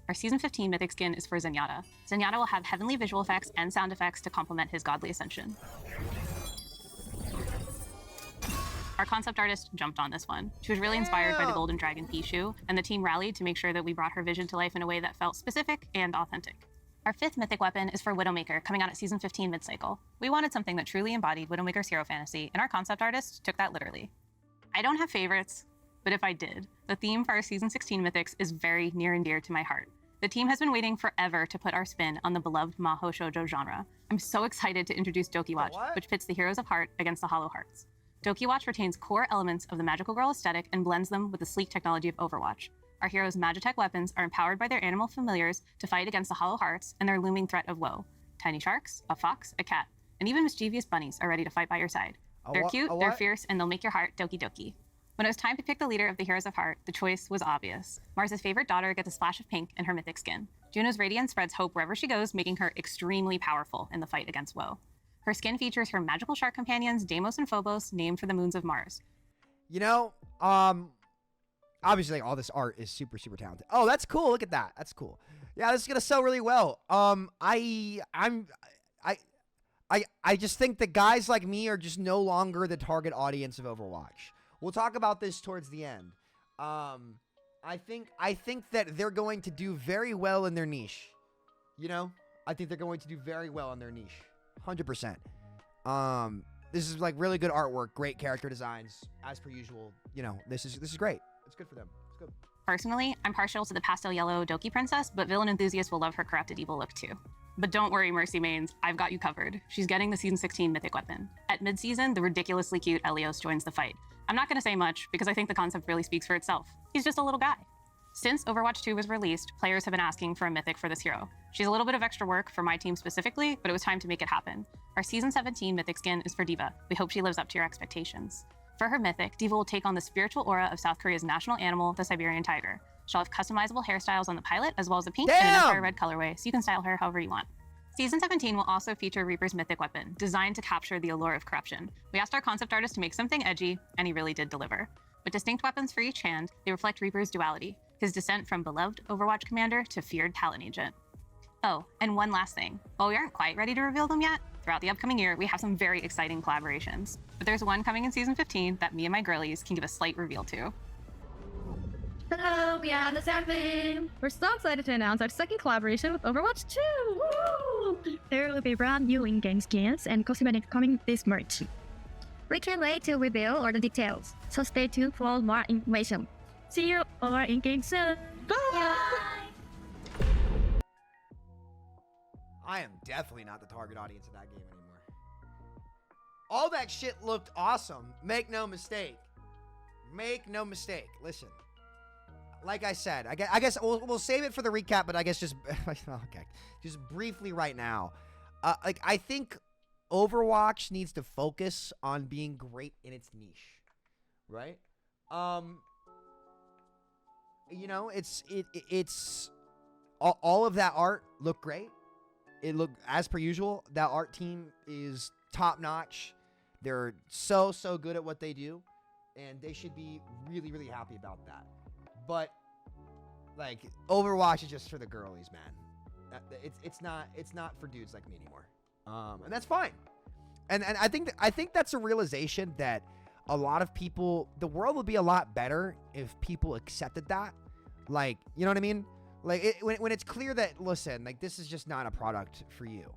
Our Season 15 Mythic skin is for Zenyatta. Zenyatta will have heavenly visual effects and sound effects to complement his godly ascension. Our concept artist jumped on this one. She was really inspired by the Golden Dragon Pichu, and the team rallied to make sure that we brought her vision to life in a way that felt specific and authentic. Our 5th Mythic weapon is for Widowmaker, coming out at Season 15 mid-cycle. We wanted something that truly embodied Widowmaker's hero fantasy, and our concept artist took that literally. I don't have favorites, but if I did, the theme for our Season 16 Mythics is very near and dear to my heart. The team has been waiting forever to put our spin on the beloved Maho Shoujo genre. I'm so excited to introduce Dokiwatch, which pits the heroes of Heart against the Hollow Hearts. Dokiwatch retains core elements of the magical girl aesthetic and blends them with the sleek technology of Overwatch. Our heroes' Magitech weapons are empowered by their animal familiars to fight against the Hollow Hearts and their looming threat of woe. Tiny sharks, a fox, a cat, and even mischievous bunnies are ready to fight by your side. They're cute, they're fierce, and they'll make your heart doki doki. When it was time to pick the leader of the Heroes of Heart, the choice was obvious. Mars' favorite daughter gets a splash of pink in her mythic skin. Juno's radiance spreads hope wherever she goes, making her extremely powerful in the fight against woe. Her skin features her magical shark companions, Deimos and Phobos, named for the moons of Mars. You know, obviously all this art is super, super talented. Oh, that's cool. Look at that. That's cool. Yeah, this is gonna sell really well. I just think that guys like me are just no longer the target audience of Overwatch. We'll talk about this towards the end. I think that they're going to do very well in their niche. You know, I think they're going to do very well in their niche. 100%. This is like really good artwork, great character designs, as per usual. You know, this is great. It's good for them. It's good. Personally, I'm partial to the pastel yellow Doki princess, but villain enthusiasts will love her corrupted evil look too. But don't worry, Mercy Mains, I've got you covered. She's getting the Season 16 mythic weapon. At mid-season, the ridiculously cute Elios joins the fight. I'm not gonna say much because I think the concept really speaks for itself. He's just a little guy. Since Overwatch 2 was released, players have been asking for a mythic for this hero. She's a little bit of extra work for my team specifically, but it was time to make it happen. Our Season 17 mythic skin is for Diva. We hope she lives up to your expectations. For her mythic, Diva will take on the spiritual aura of South Korea's national animal, the Siberian tiger. She'll have customizable hairstyles on the pilot, as well as a pink and an Empire red colorway, so you can style her however you want. Season 17 will also feature Reaper's mythic weapon, designed to capture the allure of corruption. We asked our concept artist to make something edgy, and he really did deliver. With distinct weapons for each hand, they reflect Reaper's duality, his descent from beloved Overwatch commander to feared talent agent. Oh, and one last thing. While we aren't quite ready to reveal them yet, throughout the upcoming year, we have some very exciting collaborations. But there's one coming in Season 15 that me and my girlies can give a slight reveal to. Hello, we are the Seven. We're so excited to announce our second collaboration with Overwatch 2. Woo! There will be brand new in-game skins and cosmetics coming this March. We can't wait to reveal all the details, so stay tuned for more information. See you all in-game soon. I am definitely not the target audience of that game anymore. All that shit looked awesome. Make no mistake. Make no mistake. Listen. Like I said, I guess we'll save it for the recap, but I guess just okay, just briefly right now. Like I think Overwatch needs to focus on being great in its niche, right? You know, it's all of that art looked great. It looked as per usual. That art team is top notch. They're so good at what they do, and they should be really happy about that. But like Overwatch is just for the girlies, man. It's not for dudes like me anymore. And that's fine. And I think that's a realization that a lot of people, the world would be a lot better if people accepted that. Like, you know what I mean? Like when it's clear that, listen, like this is just not a product for you,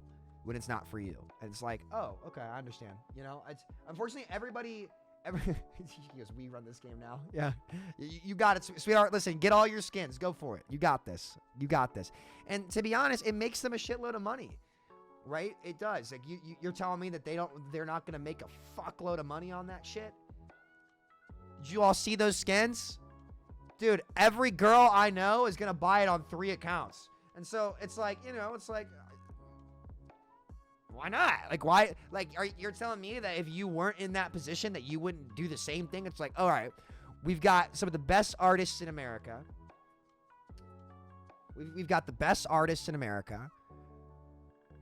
when it's not for you, and it's like, oh, okay, I understand. You know, it's unfortunately everybody. He goes, we run this game now. Yeah, you got it, sweetheart. Listen, get all your skins, go for it. You got this. You got this. And to be honest, it makes them a shitload of money, right? It does. Like you're telling me that they're not gonna make a fuckload of money on that shit. Did you all see those skins? Dude, every girl I know is going to buy it on 3 accounts. And so it's like, you know, it's like, why not? Like, why? Like, you're telling me that if you weren't in that position that you wouldn't do the same thing? It's like, all right, we've got some of the best artists in America. We've got the best artists in America.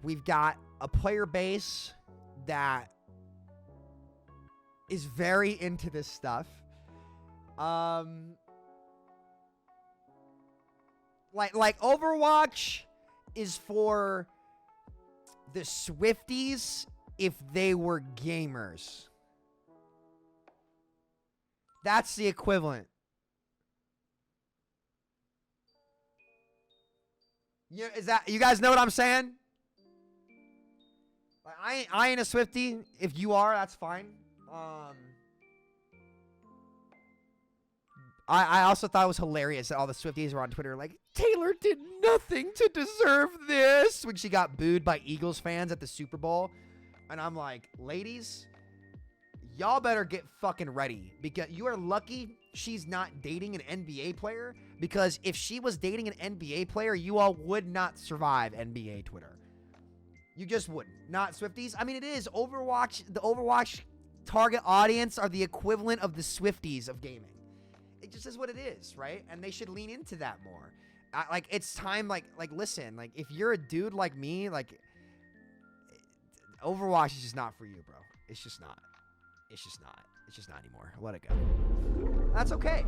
We've got a player base that is very into this stuff. Like Overwatch is for the Swifties if they were gamers. That's the equivalent. Yeah, you guys know what I'm saying? Like, I ain't a Swiftie. If you are, that's fine. I also thought it was hilarious that all the Swifties were on Twitter like, Taylor did nothing to deserve this, when she got booed by Eagles fans at the Super Bowl. And I'm like, ladies, y'all better get fucking ready, because you are lucky she's not dating an NBA player, because if she was dating an NBA player, you all would not survive NBA Twitter. You just wouldn't. Not Swifties. I mean, it is Overwatch. The Overwatch target audience are the equivalent of the Swifties of gaming. It just is what it is, right? And they should lean into that more. Like, it's time, like, listen, like, if you're a dude like me, like, Overwatch is just not for you, bro. It's just not. It's just not. It's just not anymore. Let it go. That's okay.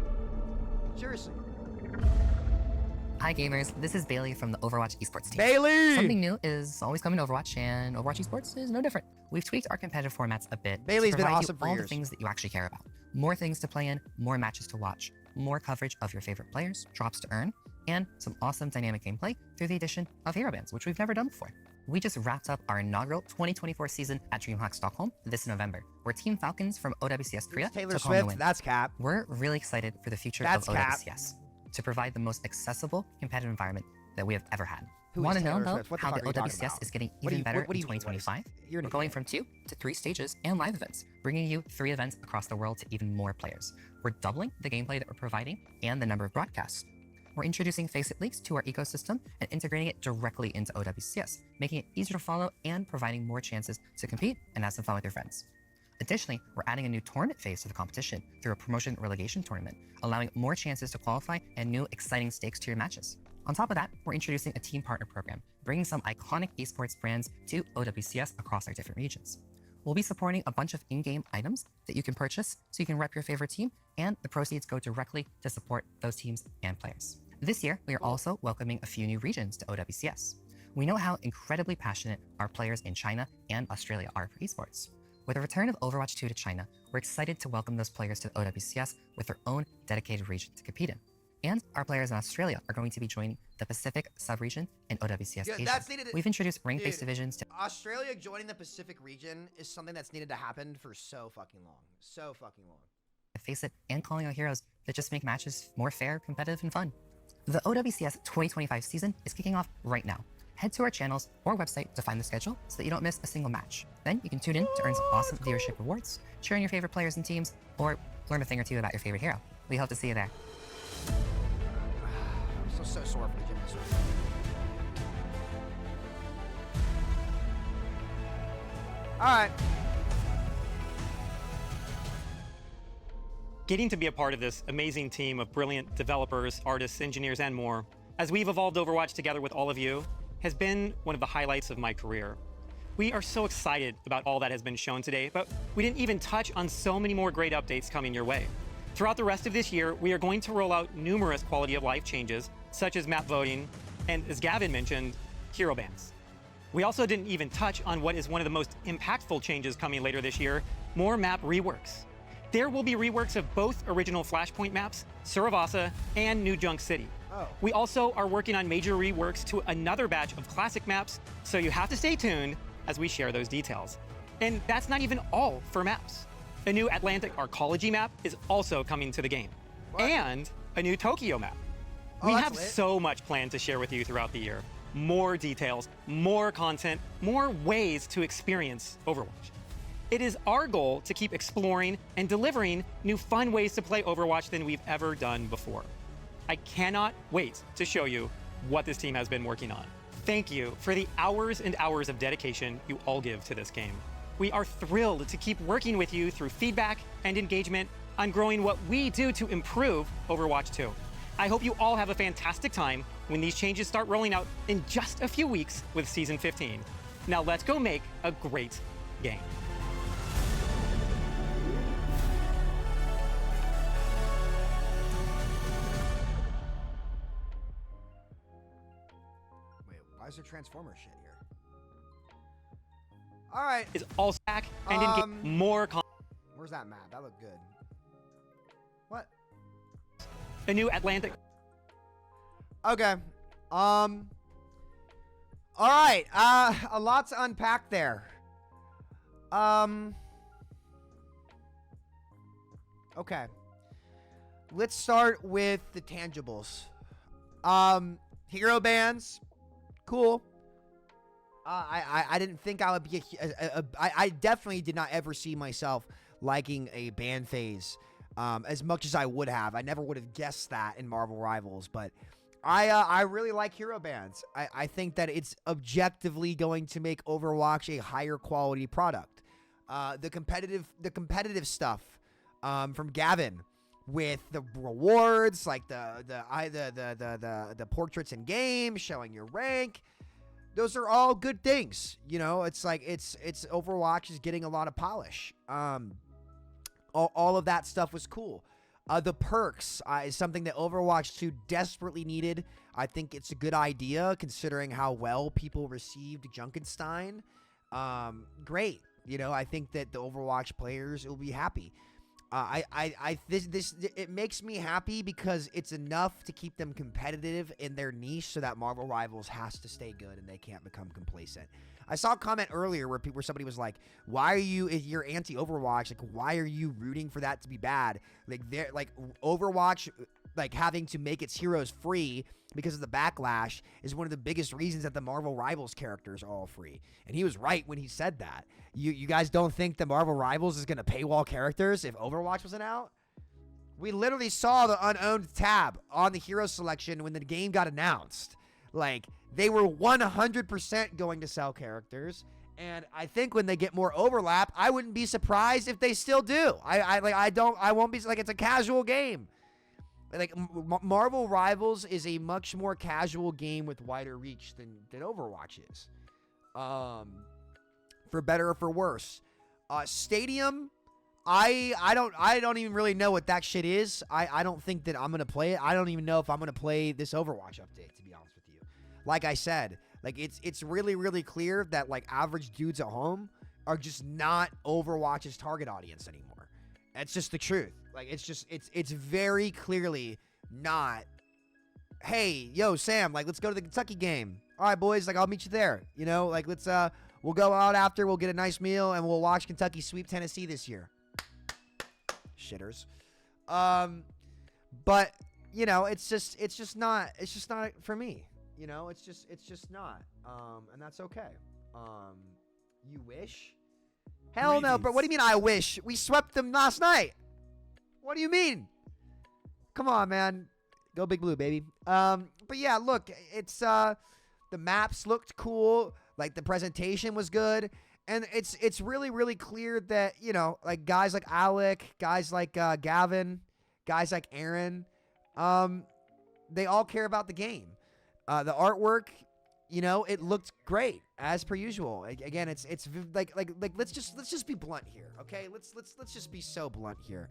Seriously. Hi gamers, this is Bailey from the Overwatch Esports team. Bailey! Something new is always coming to Overwatch, and Overwatch Esports is no different. We've tweaked our competitive formats a bit Bailey's to been provide awesome you for all years. the things that you actually care about. More things to play in, more matches to watch, more coverage of your favorite players, drops to earn, and some awesome dynamic gameplay through the addition of hero bands, which we've never done before. We just wrapped up our inaugural 2024 season at DreamHack Stockholm this November, where Team Falcons from OWCS Korea Taylor took home the Swift, win. that's cap. We're really excited for the future That's of cap. OWCS to provide the most accessible competitive environment that we have ever had. Who Want is to know Taylor though Swift? What the how fuck the are you talking OWCS about? is getting What do even you- better what do in you mean? What is- 2025? You're an We're going idiot. from 2 to 3 stages and live events, bringing you 3 events across the world to even more players. We're doubling the gameplay that we're providing and the number of broadcasts. We're introducing Faceit Leagues to our ecosystem and integrating it directly into OWCS, making it easier to follow and providing more chances to compete and have some fun with your friends. Additionally, we're adding a new tournament phase to the competition through a promotion relegation tournament, allowing more chances to qualify and new exciting stakes to your matches. On top of that, we're introducing a team partner program, bringing some iconic esports brands to OWCS across our different regions. We'll be supporting a bunch of in-game items that you can purchase so you can rep your favorite team, and the proceeds go directly to support those teams and players. This year, we are also welcoming a few new regions to OWCS. We know how incredibly passionate our players in China and Australia are for esports. With the return of Overwatch 2 to China, we're excited to welcome those players to OWCS with their own dedicated region to compete in. And our players in Australia are going to be joining the Pacific sub-region in OWCS Yeah, Asia. that's needed. We've introduced rank-based Dude, divisions to Australia joining the Pacific region is something that's needed to happen for so fucking long. So fucking long. Face it and calling out heroes that just make matches more fair, competitive, and fun. The OWCS 2025 season is kicking off right now. Head to our channels or website to find the schedule so that you don't miss a single match. Then you can tune in to earn some awesome viewership rewards, cheer on your favorite players and teams, or learn a thing or two about your favorite hero. We hope to see you there. I'm so sore for the gym this week. All right. Getting to be a part of this amazing team of brilliant developers, artists, engineers, and more, as we've evolved Overwatch together with all of you, has been one of the highlights of my career. We are so excited about all that has been shown today, but we didn't even touch on so many more great updates coming your way. Throughout the rest of this year, we are going to roll out numerous quality of life changes, such as map voting, and as Gavin mentioned, hero bans. We also didn't even touch on what is one of the most impactful changes coming later this year, more map reworks. There will be reworks of both original Flashpoint maps, Suravasa, and New Junk City. We also are working on major reworks to another batch of classic maps, so you have to stay tuned as we share those details. And that's not even all for maps. A new Atlantic Arcology map is also coming to the game. And a new Tokyo map. We have so much planned to share with you throughout the year. More details, more content, more ways to experience Overwatch. It is our goal to keep exploring and delivering new fun ways to play Overwatch than we've ever done before. I cannot wait to show you what this team has been working on. Thank you for the hours and hours of dedication you all give to this game. We are thrilled to keep working with you through feedback and engagement on growing what we do to improve Overwatch 2. I hope you all have a fantastic time when these changes start rolling out in just a few weeks with Season 15. Now let's go make a great game. Why is there Transformer shit here? All right. Is all back and engage more. Where's that map? That looked good. What? A new Atlantic. Okay. All right. A lot to unpack there. Okay. Let's start with the tangibles. Hero bans. Cool. I didn't think I would be I definitely did not ever see myself liking a ban phase as much as I would have. I never would have guessed that in Marvelrivals, but I really like hero bans. I think that it's objectively going to make Overwatch a higher quality product. The competitive stuff from Gavin with the rewards, like the portraits in game, showing your rank. Those are all good things. You know, it's like it's Overwatch is getting a lot of polish. All of that stuff was cool. The perks is something that Overwatch 2 desperately needed. I think it's a good idea considering how well people received Junkenstein. Great. You know, I think that the Overwatch players will be happy. It makes me happy because it's enough to keep them competitive in their niche so that Marvelrivals has to stay good and they can't become complacent. I saw a comment earlier where somebody was like, "Why are you, if you're anti-Overwatch, like why are you rooting for that to be bad?" Like Overwatch like having to make its heroes free because of the backlash is one of the biggest reasons that the Marvelrivals characters are all free. And he was right when he said that. You guys don't think the Marvelrivals is going to paywall characters if Overwatch wasn't out? We literally saw the unowned tab on the hero selection when the game got announced. Like, they were 100% going to sell characters. And I think when they get more overlap, I wouldn't be surprised if they still do. I won't be like, it's a casual game. Like Marvelrivals is a much more casual game with wider reach than Overwatch is. For better or for worse. Stadium, I don't even really know what that shit is. I don't think that I'm gonna play it. I don't even know if I'm gonna play this Overwatch update, to be honest with you. Like I said, like it's really, really clear that like average dudes at home are just not Overwatch's target audience anymore. That's just the truth. Like it's very clearly not, hey, yo, Sam, like let's go to the Kentucky game. All right, boys, like I'll meet you there. You know, like let's we'll go out after, we'll get a nice meal, and we'll watch Kentucky sweep Tennessee this year. Shitters. But you know, it's just not for me. You know, it's just not. And that's okay. You wish? Hell no, bro. What do you mean I wish? We swept them last night. What do you mean? Come on, man. Go Big Blue, baby. But yeah, look, it's the maps looked cool. Like the presentation was good. And it's really, really clear that, you know, like guys like Alec, guys like Gavin, guys like Aaron, they all care about the game. The artwork, you know, it looked great as per usual. Again, it's like let's just be blunt here, okay? Let's just be so blunt here.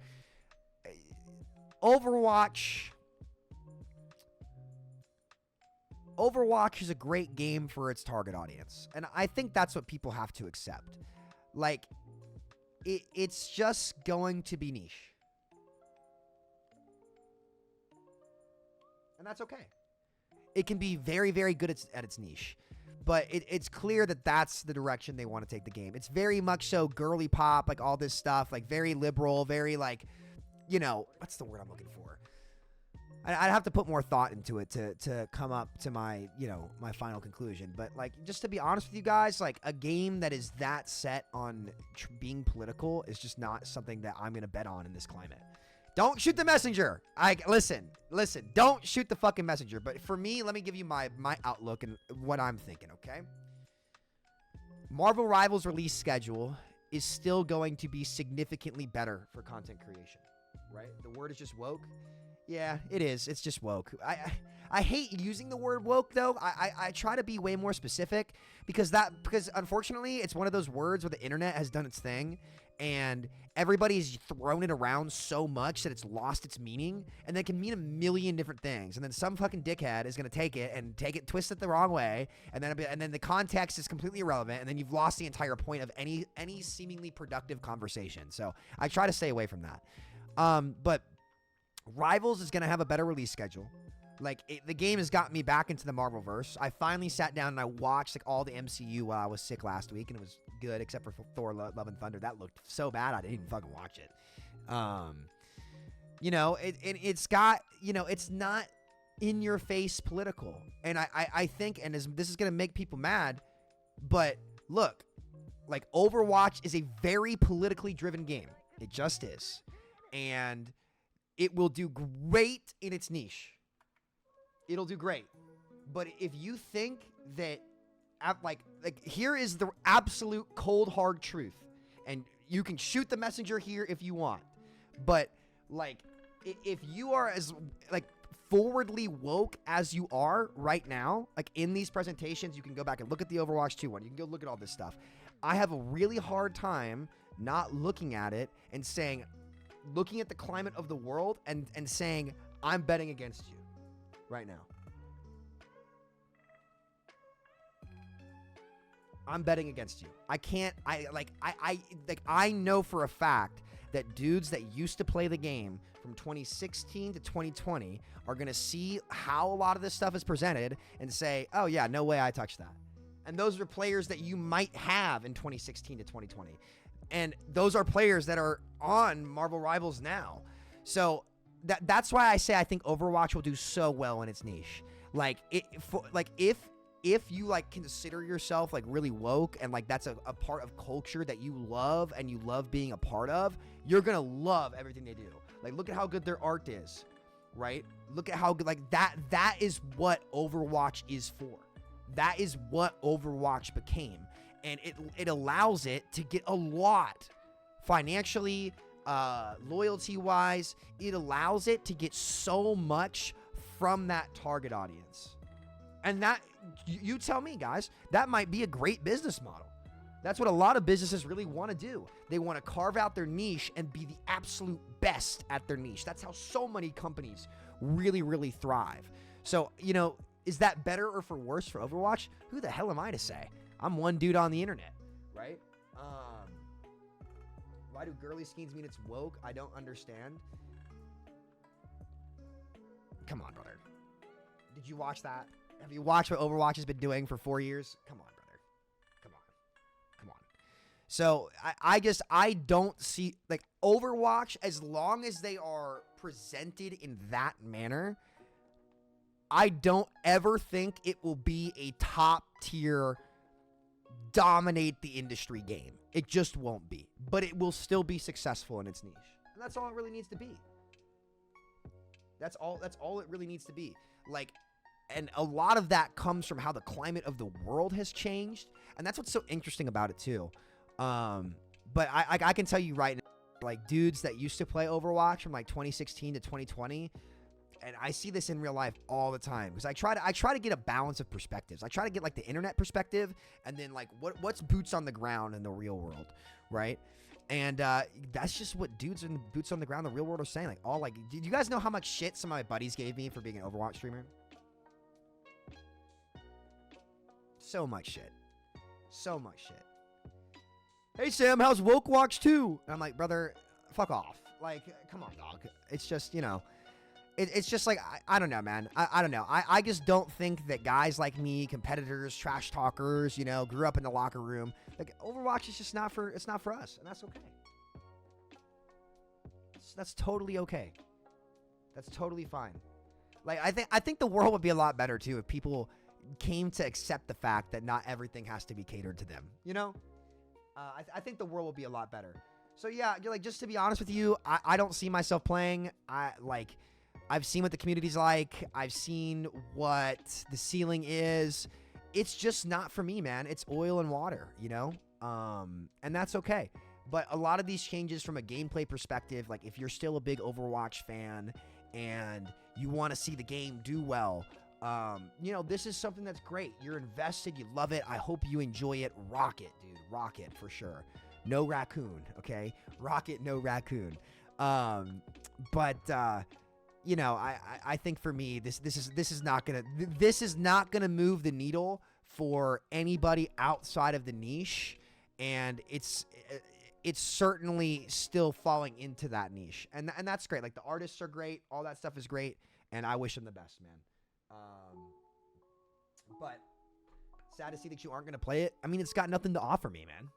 Overwatch is a great game for its target audience, and I think that's what people have to accept. Like, it's just going to be niche, and that's okay. It can be very, very good at its niche, but it's clear that that's the direction they want to take the game. It's very much so girly pop, like all this stuff, like very liberal, very like, you know, what's the word I'm looking for? I'd have to put more thought into it to come up to my, you know, my final conclusion. But like, just to be honest with you guys, like a game that is that set on being political is just not something that I'm gonna bet on in this climate. Don't shoot the messenger. Listen. Don't shoot the fucking messenger. But for me, let me give you my outlook and what I'm thinking. Okay. Marvelrivals release schedule is still going to be significantly better for content creation. Right? The word is just woke. Yeah, it is. It's just woke. I hate using the word woke though. I try to be way more specific because unfortunately it's one of those words where the internet has done its thing and everybody's thrown it around so much that it's lost its meaning, and that can mean a million different things. And then some fucking dickhead is gonna take it, twist it the wrong way, and then the context is completely irrelevant, and then you've lost the entire point of any seemingly productive conversation. So I try to stay away from that. But Rivals is going to have a better release schedule. Like, the game has gotten me back into the Marvelverse. I finally sat down and I watched like all the MCU while I was sick last week, and it was good except for Thor: Love and Thunder. That looked so bad I didn't even fucking watch it. You know, it's got, you know, it's not in your face political, and I think, and this is going to make people mad, but look, like Overwatch is a very politically driven game. It just is, and it will do great in its niche. It'll do great. But if you think that, like here is the absolute cold hard truth, and you can shoot the messenger here if you want, but like if you are as like forwardly woke as you are right now, like in these presentations, you can go back and look at the Overwatch 2 one. You can go look at all this stuff. I have a really hard time not looking at it and saying, looking at the climate of the world and saying, I'm betting against you right now. I'm betting against you. I know for a fact that dudes that used to play the game from 2016 to 2020 are going to see how a lot of this stuff is presented and say, oh yeah, no way I touched that. And those are players that you might have in 2016 to 2020. And those are players that are on Marvelrivals now. So that's why I say I think Overwatch will do so well in its niche. Like, if you like consider yourself like really woke and like that's a part of culture that you love and you love being a part of, you're gonna love everything they do. Like, look at how good their art is, right? Look at how good, like that is what Overwatch is for. That is what Overwatch became. And it allows it to get a lot financially, loyalty-wise. It allows it to get so much from that target audience. And that, you tell me, guys, that might be a great business model. That's what a lot of businesses really want to do. They want to carve out their niche and be the absolute best at their niche. That's how so many companies really, really thrive. So, you know, is that better or for worse for Overwatch? Who the hell am I to say? I'm one dude on the internet, right? Why do girly skins mean it's woke? I don't understand. Come on, brother. Did you watch that? Have you watched what Overwatch has been doing for 4 years? Come on, brother. Come on. So I don't see, like, Overwatch, as long as they are presented in that manner, I don't ever think it will be a top tier dominate the industry game. It just won't be. But it will still be successful in its niche. And that's all it really needs to be. That's all it really needs to be. Like, and a lot of that comes from how the climate of the world has changed. And that's what's so interesting about it too. But I can tell you right now, like dudes that used to play Overwatch from like 2016 to 2020, and I see this in real life all the time because I try to get a balance of perspectives. I try to get like the internet perspective and then like what's boots on the ground in the real world, right? And that's just what dudes in boots on the ground in the real world are saying. Like all like, did you guys know how much shit some of my buddies gave me for being an Overwatch streamer? So much shit. So much shit. Hey Sam, how's Woke Watch 2? And I'm like, brother, fuck off. Like, come on, dog. It's just, you know, it's just like, I don't know, man. I don't know. I just don't think that guys like me, competitors, trash talkers, you know, grew up in the locker room. Like, Overwatch is just not for us, and that's okay. That's totally okay. That's totally fine. Like, I think the world would be a lot better, too, if people came to accept the fact that not everything has to be catered to them, you know? I think the world will be a lot better. So yeah, you're like, just to be honest with you, I don't see myself playing. I've seen what the community's like. I've seen what the ceiling is. It's just not for me, man. It's oil and water, you know? And that's okay. But a lot of these changes from a gameplay perspective, like if you're still a big Overwatch fan and you want to see the game do well, you know, this is something that's great. You're invested. You love it. I hope you enjoy it. Rock it, dude. Rock it for sure. No raccoon, okay? Rock it, no raccoon. But you know, I think for me, this is not gonna move the needle for anybody outside of the niche, and it's certainly still falling into that niche, and that's great. Like the artists are great, all that stuff is great, and I wish them the best, man. But sad to see that you aren't going to play it. I mean, it's got nothing to offer me, man.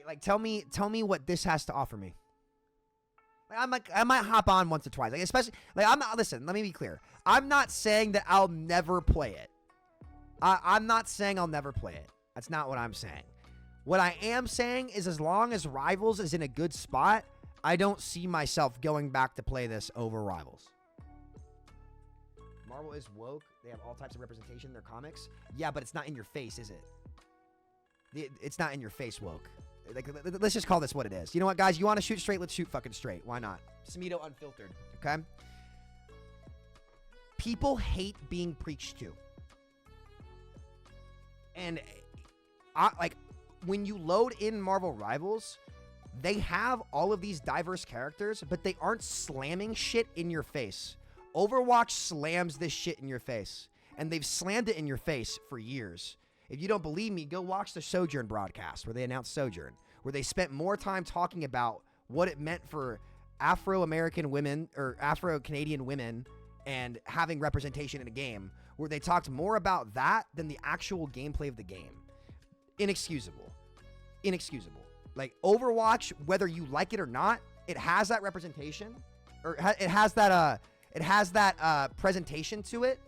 Like tell me what this has to offer me. Like I might hop on once or twice. Like especially like listen, let me be clear. I'm not saying that I'll never play it. I'm not saying I'll never play it. That's not what I'm saying. What I am saying is as long as Rivals is in a good spot, I don't see myself going back to play this over Rivals. Marvel is woke. They have all types of representation in their comics. Yeah, but it's not in your face, is it? It's not in your face woke. Like, let's just call this what it is. You know what, guys? You want to shoot straight? Let's shoot fucking straight. Why not? Samito unfiltered, okay? People hate being preached to. And like when you load in Marvel Rivals, they have all of these diverse characters, but they aren't slamming shit in your face. Overwatch slams this shit in your face, and they've slammed it in your face for years. If you don't believe me, go watch the Sojourn broadcast where they announced Sojourn, where they spent more time talking about what it meant for Afro-American women or Afro-Canadian women and having representation in a game, where they talked more about that than the actual gameplay of the game. Inexcusable. Inexcusable. Like Overwatch, whether you like it or not, it has that representation, or it has that presentation to it.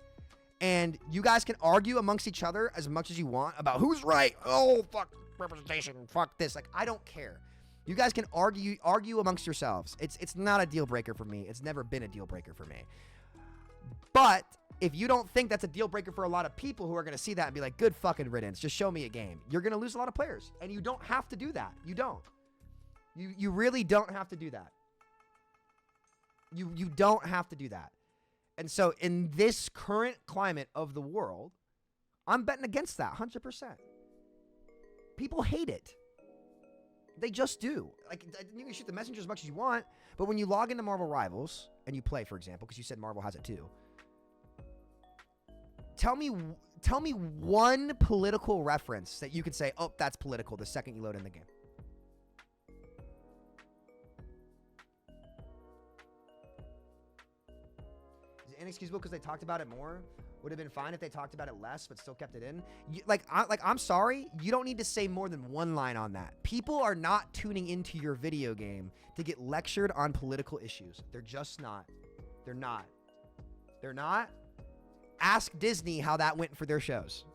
And you guys can argue amongst each other as much as you want about who's right. Oh, fuck representation. Fuck this. Like, I don't care. You guys can argue amongst yourselves. It's not a deal breaker for me. It's never been a deal breaker for me. But if you don't think that's a deal breaker for a lot of people who are going to see that and be like, good fucking riddance, just show me a game, you're going to lose a lot of players. And you don't have to do that. You don't. You really don't have to do that. You don't have to do that. And so in this current climate of the world, I'm betting against that 100%. People hate it. They just do. Like, you can shoot the messenger as much as you want, but when you log into Marvel Rivals and you play, for example, because you said Marvel has it too, tell me one political reference that you could say, oh, that's political the second you load in the game. Is it inexcusable because they talked about it more? would have been fine if they talked about it less, but still kept it in. I'm sorry, you don't need to say more than one line on that. People are not tuning into your video game to get lectured on political issues. They're just not. They're not. They're not. Ask Disney how that went for their shows.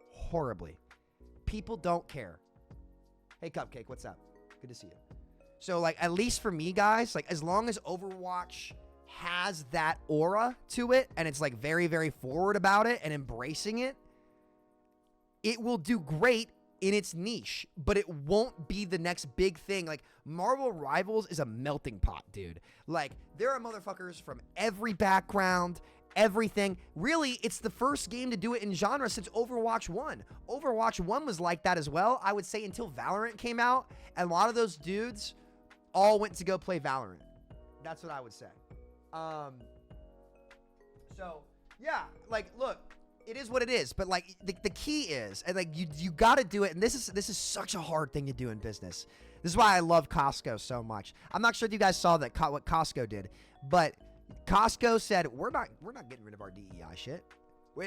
Horribly. People don't care. Hey, Cupcake, what's up? Good to see you. So, like, at least for me, guys, like, as long as Overwatch has that aura to it and it's, like, very, very forward about it and embracing it, it will do great in its niche, but it won't be the next big thing. Like, Marvelrivals is a melting pot, dude. Like, there are motherfuckers from every background, everything. Really, it's the first game to do it in genre since Overwatch 1. Overwatch 1 was like that as well, I would say, until Valorant came out. And a lot of those dudes all went to go play Valorant. That's what I would say. So, yeah, like, look, it is what it is. But, like, the key is, and, like, you got to do it. And this is such a hard thing to do in business. This is why I love Costco so much. I'm not sure if you guys saw that what Costco did, but Costco said, we're not getting rid of our DEI shit.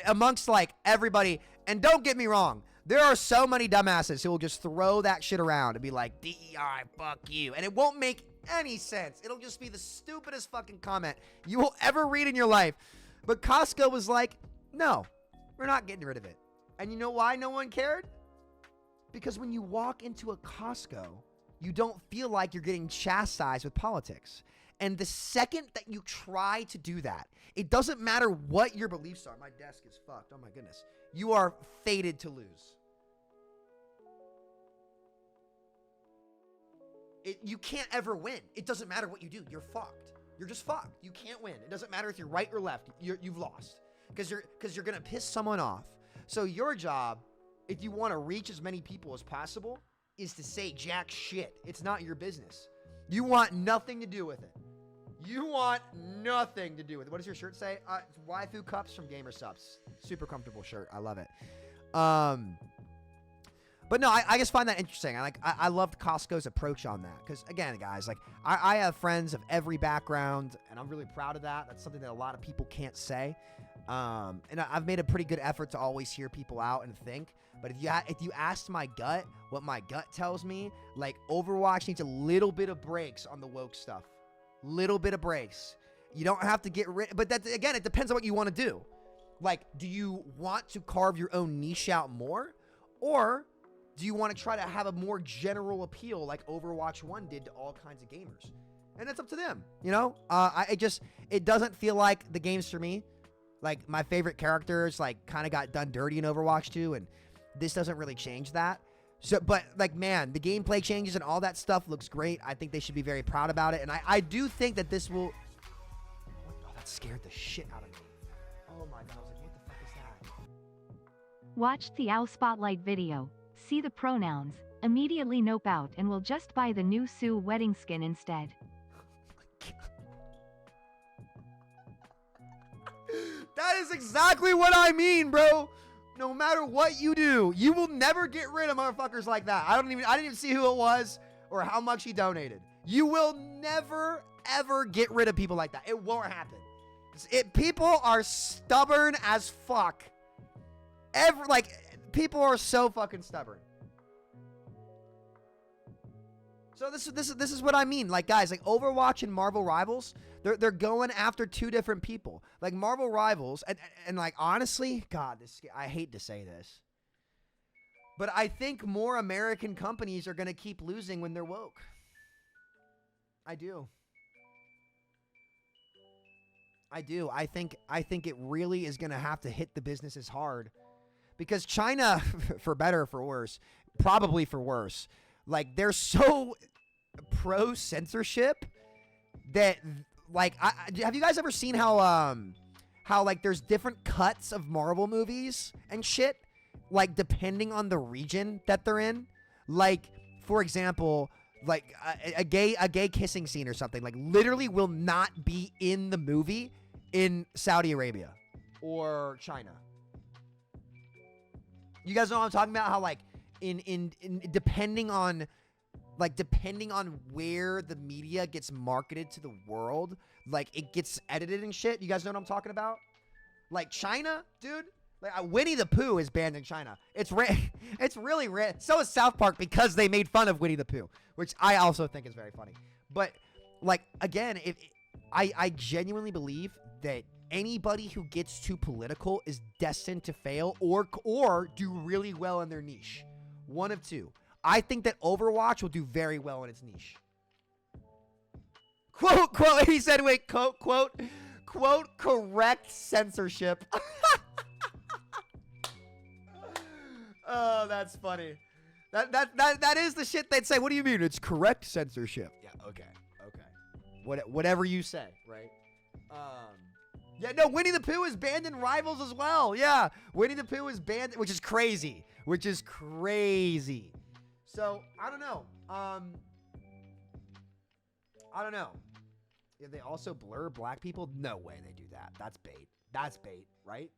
Amongst, like, everybody. And don't get me wrong. There are so many dumbasses who will just throw that shit around and be like, DEI, fuck you. And it won't make any sense. It'll just be the stupidest fucking comment you will ever read in your life. But Costco was like, no, we're not getting rid of it. And you know why no one cared? Because when you walk into a Costco, you don't feel like you're getting chastised with politics. And the second that you try to do that, it doesn't matter what your beliefs are. My desk is fucked. Oh my goodness. You are fated to lose. You can't ever win. It doesn't matter what you do. You're fucked. You're just fucked. You can't win. It doesn't matter if you're right or left. You've lost. Because you're going to piss someone off. So your job, if you want to reach as many people as possible, is to say jack shit. It's not your business. You want nothing to do with it. You want nothing to do with it. What does your shirt say? It's Waifu Cups from Gamer Subs. Super comfortable shirt. I love it. But no, I just find that interesting. I loved Costco's approach on that. Because, again, guys, like, I have friends of every background, and I'm really proud of that. That's something that a lot of people can't say. And I've made a pretty good effort to always hear people out and think. But if you asked my gut, what my gut tells me, like, Overwatch needs a little bit of breaks on the woke stuff. Little bit of breaks. You don't have to get rid, but that, again, it depends on what you want to do. Like, do you want to carve your own niche out more? Or do you want to try to have a more general appeal like Overwatch 1 did to all kinds of gamers? And that's up to them, you know? It doesn't feel like the game's for me. Like, my favorite characters, like, kind of got done dirty in Overwatch 2, and this doesn't really change that. So, but, like, man, the gameplay changes and all that stuff looks great. I think they should be very proud about it. And I do think that this will... Oh, that scared the shit out of me. Oh, my God. I was like, what the fuck is that? Watch the OW Spotlight video. See the pronouns. Immediately nope out and will just buy the new Sue wedding skin instead. That is exactly what I mean, bro. No matter what you do, you will never get rid of motherfuckers like that. I didn't even see who it was or how much he donated. You will never, ever get rid of people like that. It won't happen. People are stubborn as fuck. People are so fucking stubborn. So this is what I mean. Like, guys, like, Overwatch and Marvelrivals, they're going after two different people. Like, Marvelrivals, and like, honestly, God, I hate to say this, but I think more American companies are going to keep losing when they're woke. I do. I think it really is going to have to hit the businesses hard. Because China, for better or for worse, probably for worse, like, they're so pro-censorship that, like, have you guys ever seen how like, there's different cuts of Marvel movies and shit, like, depending on the region that they're in? Like, for example, like, a gay kissing scene or something, like, literally will not be in the movie in Saudi Arabia or China. You guys know what I'm talking about? How, like, in depending on where the media gets marketed to the world, like, it gets edited and shit. You guys know what I'm talking about? Like China, dude. Like Winnie the Pooh is banned in China. It's it's really rare. So is South Park because they made fun of Winnie the Pooh, which I also think is very funny. But like again, I genuinely believe that anybody who gets too political is destined to fail or do really well in their niche. One of two. I think that Overwatch will do very well in its niche. Quote, he said, wait, quote, correct censorship. Oh, that's funny. That is the shit they'd say. What do you mean? It's correct censorship. Yeah, okay. Whatever you say, right? Yeah, no, Winnie the Pooh is banned in Rivals as well. Yeah, Winnie the Pooh is banned, which is crazy. So, I don't know. Yeah, they also blur black people? No way they do that. That's bait, right?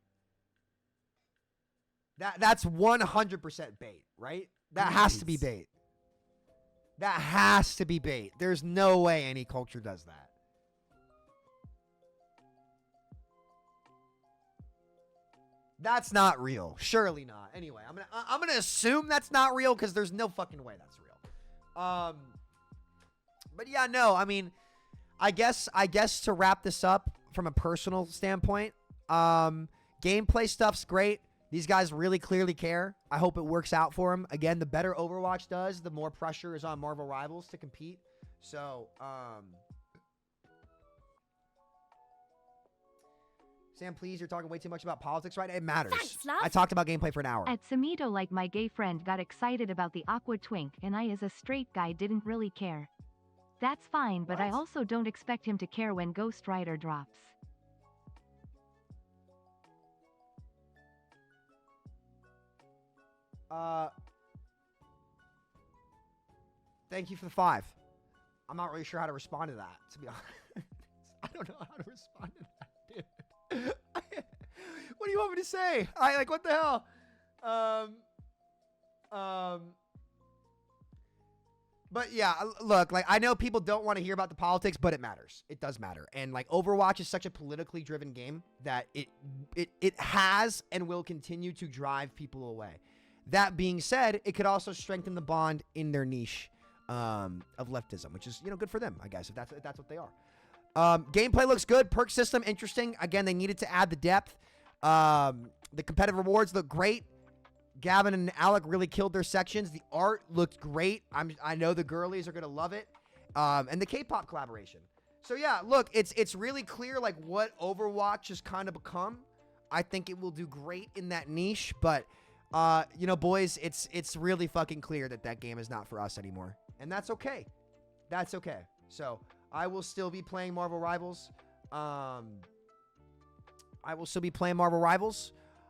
That's 100% bait, right? That has to be bait. There's no way any culture does that. That's not real. Surely not. Anyway, I'm gonna assume that's not real because there's no fucking way that's real. But yeah, no. I mean, I guess to wrap this up from a personal standpoint, gameplay stuff's great. These guys really clearly care. I hope it works out for them. Again, the better Overwatch does, the more pressure is on Marvel Rivals to compete. So, Sam, please, you're talking way too much about politics right now. It matters. Thanks, love. I talked about gameplay for an hour. At Samito, like my gay friend got excited about the awkward twink, and I as a straight guy didn't really care. That's fine, but I also don't expect him to care when Ghost Rider drops. Thank you for the 5. I'm not really sure how to respond to that, to be honest. I don't know how to respond to that, dude. What do you want me to say? What the hell? But yeah, look, I know people don't want to hear about the politics, but it matters. It does matter. And Overwatch is such a politically driven game that it has and will continue to drive people away. That being said, it could also strengthen the bond in their niche of leftism, which is, good for them, I guess, if that's what they are. Gameplay looks good. Perk system, interesting. Again, they needed to add the depth. The competitive rewards look great. Gavin and Alec really killed their sections. The art looked great. I know the girlies are going to love it. And the K-pop collaboration. So yeah, look, it's really clear what Overwatch has kind of become. I think it will do great in that niche, but boys, it's really fucking clear that game is not for us anymore. And that's okay. That's okay. So I will still be playing Marvel Rivals.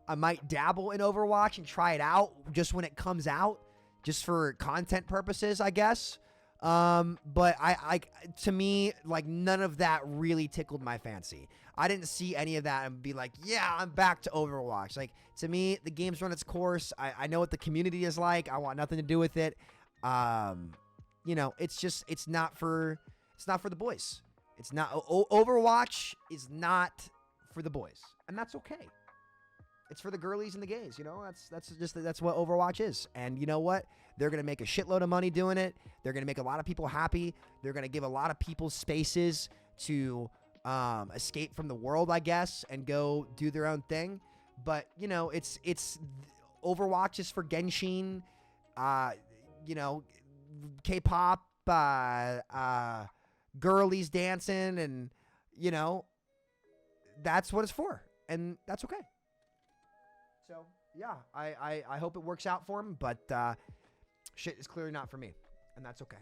I might dabble in Overwatch and try it out just when it comes out, just for content purposes, I guess. But to me, none of that really tickled my fancy. I didn't see any of that and be like, yeah, I'm back to Overwatch. To me, the game's run its course. I know what the community is like. I want nothing to do with it. It's not for the boys. It's not. Overwatch is not for the boys, and that's okay. It's for the girlies and the gays. That's what Overwatch is. And you know what? They're gonna make a shitload of money doing it. They're gonna make a lot of people happy. They're gonna give a lot of people spaces to escape from the world, I guess, and go do their own thing. But it's Overwatch is for Genshin, K-pop, girlies dancing, and that's what it's for, and that's okay. So yeah, I hope it works out for him, but shit is clearly not for me, and that's okay.